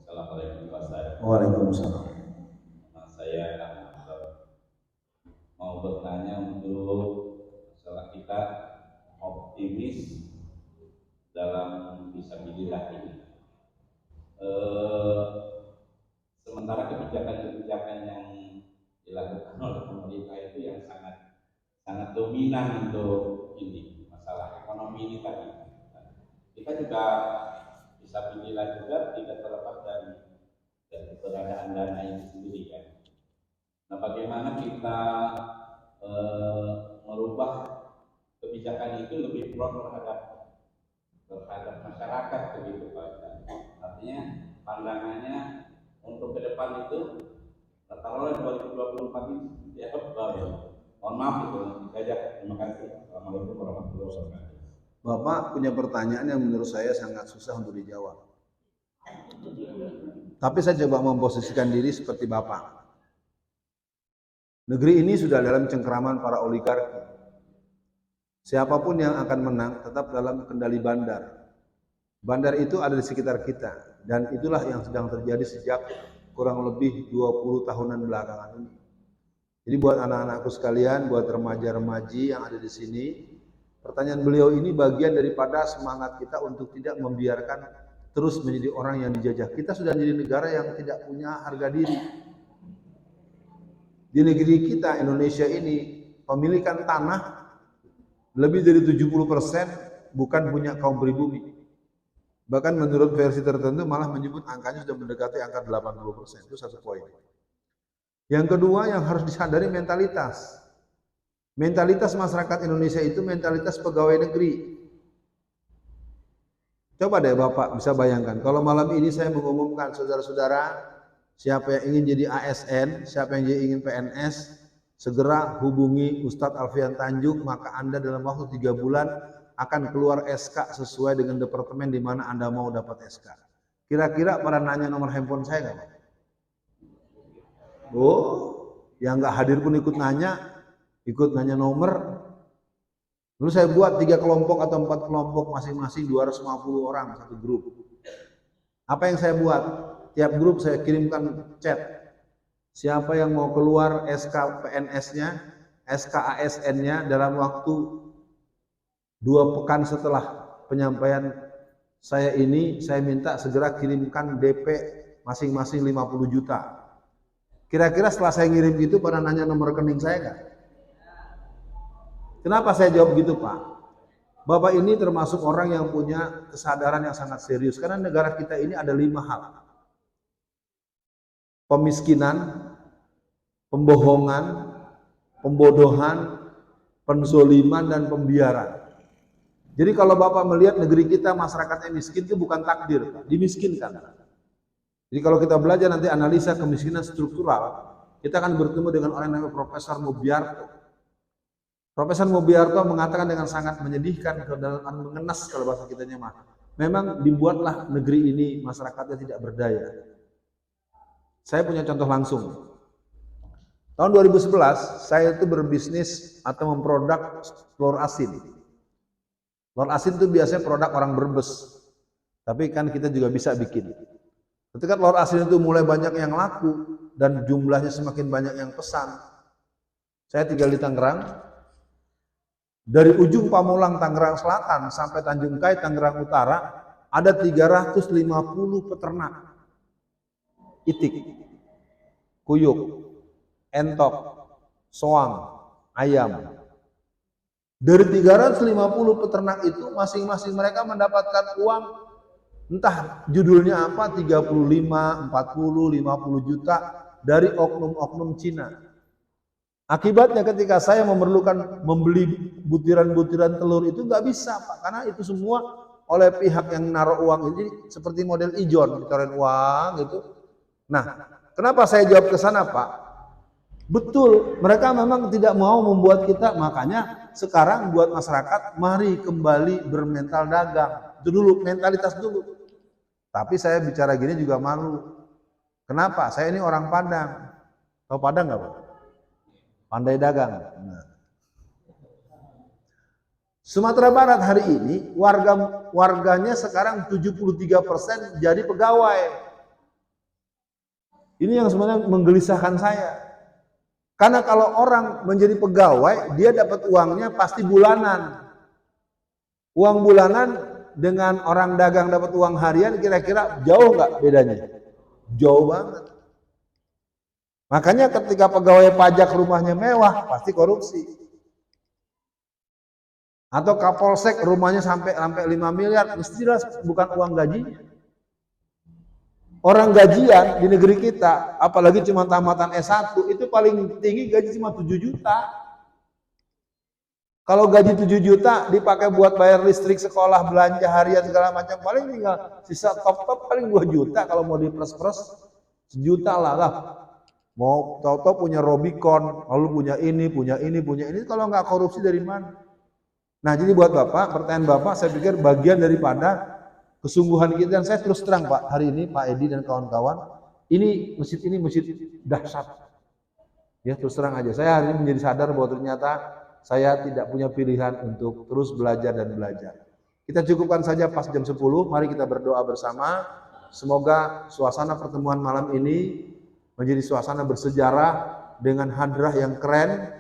Assalamualaikum Pak Ustaz. Waalaikumsalam. Saya mau bertanya untuk masalah kita optimis dalam fisabilillah ini. Sementara kebijakan-kebijakan yang dilakukan oleh pemerintah itu yang sangat dominan untuk ini masalah ekonomi ini tadi. Kita juga fisabilillah juga tidak terlepas dari keberadaan dana itu sendiri kan. Nah, bagaimana kita merubah kebijakan itu lebih pro terhadap masyarakat begitu Pak. Artinya pandangannya untuk ke depan itu taruhlah 2024 ini ya mohon maaf itu saja. Terima kasih. Assalamualaikum warahmatullahi wabarakatuh. Bapak punya pertanyaan yang menurut saya sangat susah untuk dijawab. Tapi saya coba memposisikan diri seperti Bapak. Negeri ini sudah dalam cengkeraman para oligarki. Siapapun yang akan menang tetap dalam kendali bandar. Bandar itu ada di sekitar kita. Dan itulah yang sedang terjadi sejak kurang lebih 20 tahunan belakangan ini. Jadi buat anak-anakku sekalian, buat remaja-remaji yang ada di sini, pertanyaan beliau ini bagian daripada semangat kita untuk tidak membiarkan terus menjadi orang yang dijajah. Kita sudah menjadi negara yang tidak punya harga diri. Di negeri kita, Indonesia ini, pemilikan tanah lebih dari 70% bukan punya kaum pribumi. Bahkan menurut versi tertentu malah menyebut angkanya sudah mendekati angka 80%. Itu satu poin. Yang kedua yang harus disadari mentalitas. Mentalitas masyarakat Indonesia itu mentalitas pegawai negeri. Coba deh Bapak bisa bayangkan, kalau malam ini saya mengumumkan saudara-saudara, siapa yang ingin jadi ASN, siapa yang ingin PNS, segera hubungi Ustadz Alfian Tanjung, maka Anda dalam waktu 3 bulan akan keluar SK sesuai dengan departemen di mana Anda mau dapat SK. Kira-kira pada nanya nomor handphone saya nggak? Oh, yang nggak hadir pun ikut nanya nomor. Lalu saya buat 3 kelompok atau 4 kelompok masing-masing 250 orang satu grup. Apa yang saya buat? Tiap grup saya kirimkan chat. Siapa yang mau keluar SK PNS-nya, SK ASN-nya dalam waktu 2 pekan setelah penyampaian saya ini, saya minta segera kirimkan DP masing-masing 50 juta. Kira-kira setelah saya ngirim gitu pada nanya nomor rekening saya nggak? Kenapa saya jawab gitu Pak? Bapak ini termasuk orang yang punya kesadaran yang sangat serius. Karena negara kita ini ada 5 hal. Pemiskinan, pembohongan, pembodohan, penzoliman, dan pembiaran. Jadi kalau Bapak melihat negeri kita masyarakatnya miskin itu bukan takdir, Pak. Dimiskinkan. Jadi kalau kita belajar nanti analisa kemiskinan struktural, kita akan bertemu dengan orang yang namanya Profesor Mubiarto. Profesor Mubiarto mengatakan dengan sangat menyedihkan dan mengenas kalau bahasa kitanya mah. Memang dibuatlah negeri ini masyarakatnya tidak berdaya. Saya punya contoh langsung. Tahun 2011 saya itu berbisnis atau memproduk telur asin. Telur asin itu biasanya produk orang Brebes. Tapi kan kita juga bisa bikin. Ketika telur asin itu mulai banyak yang laku dan jumlahnya semakin banyak yang pesan, saya tinggal di Tangerang. Dari ujung Pamulang Tangerang Selatan sampai Tanjung Kai Tangerang Utara ada 350 peternak itik, kuyuk, entok, soang, ayam. Dari 350 peternak itu masing-masing mereka mendapatkan uang entah judulnya apa, 35, 40, 50 juta dari oknum-oknum Cina. Akibatnya ketika saya memerlukan membeli butiran-butiran telur itu nggak bisa Pak, karena itu semua oleh pihak yang naruh uang ini seperti model ijon, ditaruhin uang gitu. Nah, kenapa saya jawab ke sana Pak? Betul, mereka memang tidak mau membuat kita, makanya sekarang buat masyarakat, mari kembali bermental dagang. Itu dulu, mentalitas dulu. Tapi saya bicara gini juga malu. Kenapa? Saya ini orang Padang. Tahu Padang nggak Pak? Pandai dagang. Nah. Sumatera Barat hari ini warganya sekarang 73% jadi pegawai. Ini yang sebenarnya menggelisahkan saya. Karena kalau orang menjadi pegawai, dia dapat uangnya pasti bulanan. Uang bulanan dengan orang dagang dapat uang harian kira-kira jauh nggak bedanya? Jauh banget. Makanya ketika pegawai pajak rumahnya mewah, pasti korupsi. Atau Kapolsek rumahnya sampai 5 miliar, mesti jelas bukan uang gajinya. Orang gajian di negeri kita, apalagi cuma tamatan S1, itu paling tinggi gaji cuma 7 juta. Kalau gaji 7 juta dipakai buat bayar listrik, sekolah, belanja harian segala macam, paling tinggal sisa top-top paling 2 juta. Kalau mau diperes-peres, 1 juta lah. Mau tahu-tahu punya Robicon, lalu punya ini. Kalau nggak korupsi dari mana? Nah, jadi buat Bapak, pertanyaan Bapak saya pikir bagian daripada kesungguhan kita. Dan saya terus terang Pak, hari ini Pak Edi dan kawan-kawan, ini masjid dahsyat. Ya terus terang aja, saya hari ini menjadi sadar bahwa ternyata saya tidak punya pilihan untuk terus belajar dan belajar. Kita cukupkan saja pas jam 10, mari kita berdoa bersama. Semoga suasana pertemuan malam ini menjadi suasana bersejarah dengan hadrah yang keren,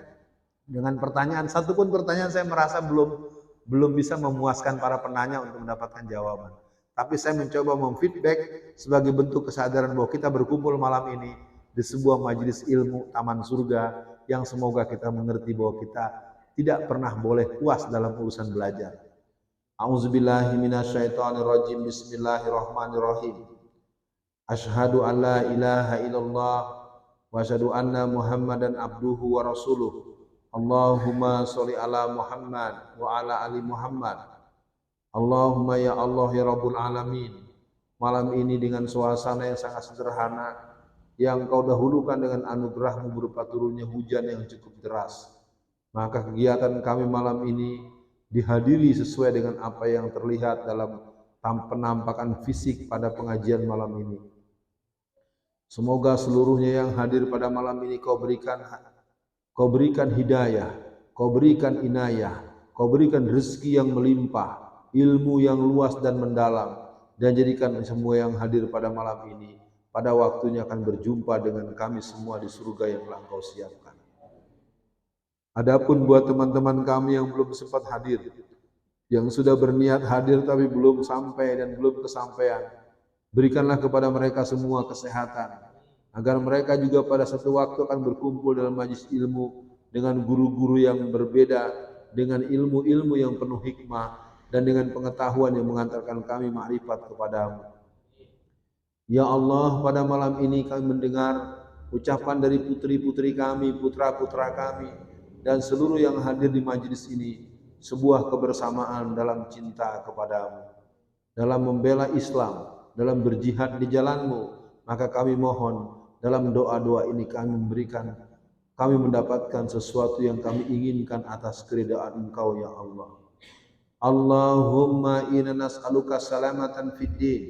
dengan pertanyaan, satupun pertanyaan saya merasa belum bisa memuaskan para penanya untuk mendapatkan jawaban. Tapi saya mencoba memfeedback sebagai bentuk kesadaran bahwa kita berkumpul malam ini di sebuah majelis ilmu taman surga yang semoga kita mengerti bahwa kita tidak pernah boleh puas dalam urusan belajar. A'udzubillahi minasyaitonirrajim. Bismillahirrahmanirrahim. Asyhadu an la ilaha illallah wa asyhadu anna Muhammadan abduhu wa rasuluh. Allahumma sholli ala Muhammad wa ala ali Muhammad. Allahumma ya Allah ya Rabbul alamin. Malam ini dengan suasana yang sangat sederhana, yang Kau dahulukan dengan anugerah-Mu berupa turunnya hujan yang cukup deras. Maka kegiatan kami malam ini dihadiri sesuai dengan apa yang terlihat dalam penampakan fisik pada pengajian malam ini. Semoga seluruhnya yang hadir pada malam ini Kau berikan hidayah, Kau berikan inayah, Kau berikan rezeki yang melimpah, ilmu yang luas dan mendalam, dan jadikan semua yang hadir pada malam ini pada waktunya akan berjumpa dengan kami semua di surga yang telah Kau siapkan. Adapun buat teman-teman kami yang belum sempat hadir, yang sudah berniat hadir tapi belum sampai dan belum kesampaian, berikanlah kepada mereka semua kesehatan, agar mereka juga pada satu waktu akan berkumpul dalam majelis ilmu dengan guru-guru yang berbeda, dengan ilmu-ilmu yang penuh hikmah, dan dengan pengetahuan yang mengantarkan kami makrifat kepadamu. Ya Allah, pada malam ini kami mendengar ucapan dari putri-putri kami, putra-putra kami, dan seluruh yang hadir di majelis ini, sebuah kebersamaan dalam cinta kepadamu, dalam membela Islam, dalam berjihad di jalan-Mu. Maka kami mohon dalam doa-doa ini kami mendapatkan sesuatu yang kami inginkan atas keridaan Engkau ya Allah. Allahumma inna nas'aluka salamatan fid din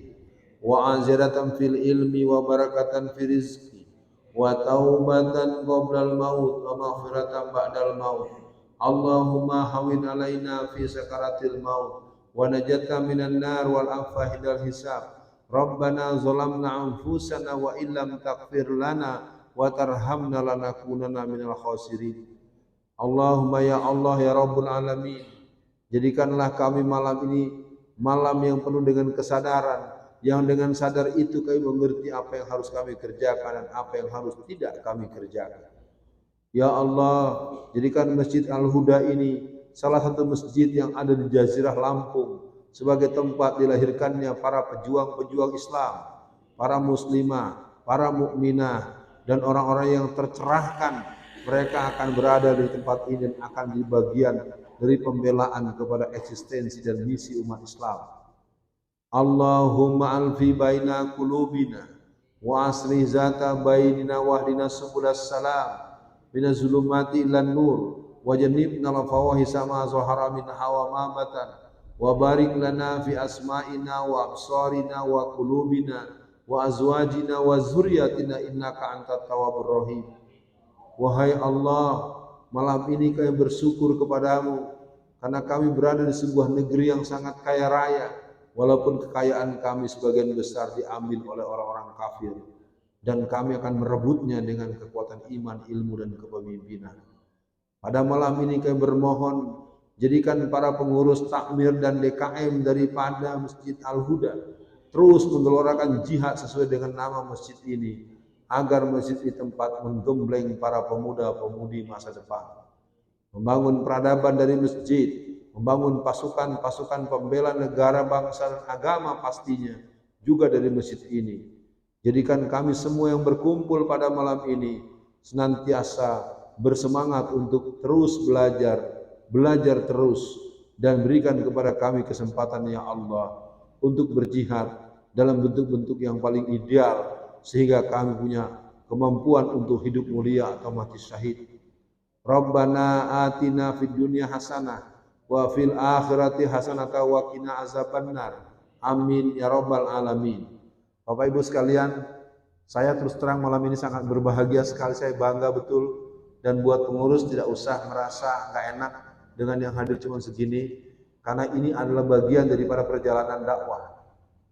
wa aziratan fil ilmi wa barakatan fil rizqi wa taubatan qoblal maut wa maghfiratan ba'dal maut. Allahumma hawin alaina fi sakaratil maut wa najatan minan nar wal afwa hidal hisab. Rabbana zalamna anfusana wa illam taghfir lana wa tarhamna lanakunanna minal khasirin. Allahumma ya Allah ya Rabbul alamin, jadikanlah kami malam ini malam yang penuh dengan kesadaran, yang dengan sadar itu kami mengerti apa yang harus kami kerjakan dan apa yang harus tidak kami kerjakan. Ya Allah, jadikan Masjid Al-Huda ini salah satu masjid yang ada di Jazirah Lampung sebagai tempat dilahirkannya para pejuang-pejuang Islam, para muslimah, para mukminah, dan orang-orang yang tercerahkan. Mereka akan berada di tempat ini dan akan di bagian dari pembelaan kepada eksistensi dan misi umat Islam. Allahumma alfi baina qulubina wa asli zata bainina wahdina subulas salam minaz zulumati ilan nur wa jannibna al-fawahisa ma zahara minha wa ma batan wa barik lana fi asma'ina wa absarina wa qulubina wa azwajina wa zurriyatina innaka antat tawwabur rahim. Wahai Allah, malam ini kami bersyukur kepadamu karena kami berada di sebuah negeri yang sangat kaya raya, walaupun kekayaan kami sebagian besar diambil oleh orang-orang kafir, dan kami akan merebutnya dengan kekuatan iman, ilmu, dan kepemimpinan. Pada malam ini kami bermohon, jadikan para pengurus takmir dan DKM daripada Masjid Al-Huda terus menggelorakan jihad sesuai dengan nama masjid ini, agar masjid ini tempat menggembleng para pemuda-pemudi masa depan, membangun peradaban dari masjid, membangun pasukan-pasukan pembela negara, bangsa, dan agama pastinya juga dari masjid ini. Jadikan kami semua yang berkumpul pada malam ini senantiasa bersemangat untuk terus belajar terus, dan berikan kepada kami kesempatan ya Allah untuk berjihad dalam bentuk-bentuk yang paling ideal, sehingga kami punya kemampuan untuk hidup mulia atau mati syahid. Rabbana atina fid dunya hasanah wa fil akhirati hasanata wa qina azabannar. Amin ya rabbal alamin. Bapak Ibu sekalian, Saya terus terang malam ini sangat berbahagia sekali, saya bangga betul. Dan buat pengurus tidak usah merasa nggak enak dengan yang hadir cuma segini, karena ini adalah bagian daripada perjalanan dakwah.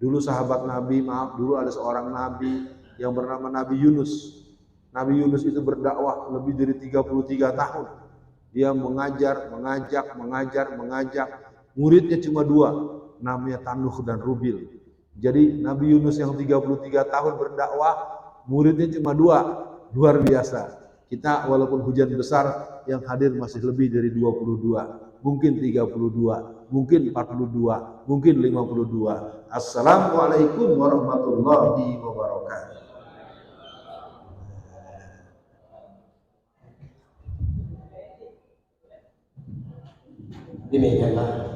Dulu sahabat Nabi, dulu ada seorang Nabi yang bernama Nabi Yunus. Nabi Yunus itu berdakwah lebih dari 33 tahun. Dia mengajar, mengajak. Muridnya cuma 2, namanya Tanuh dan Rubil. Jadi Nabi Yunus yang 33 tahun berdakwah, muridnya cuma 2, luar biasa. Kita walaupun hujan besar, yang hadir masih lebih dari 22, mungkin 32, mungkin 42, mungkin 52. Assalamualaikum warahmatullahi wabarakatuh. Demikianlah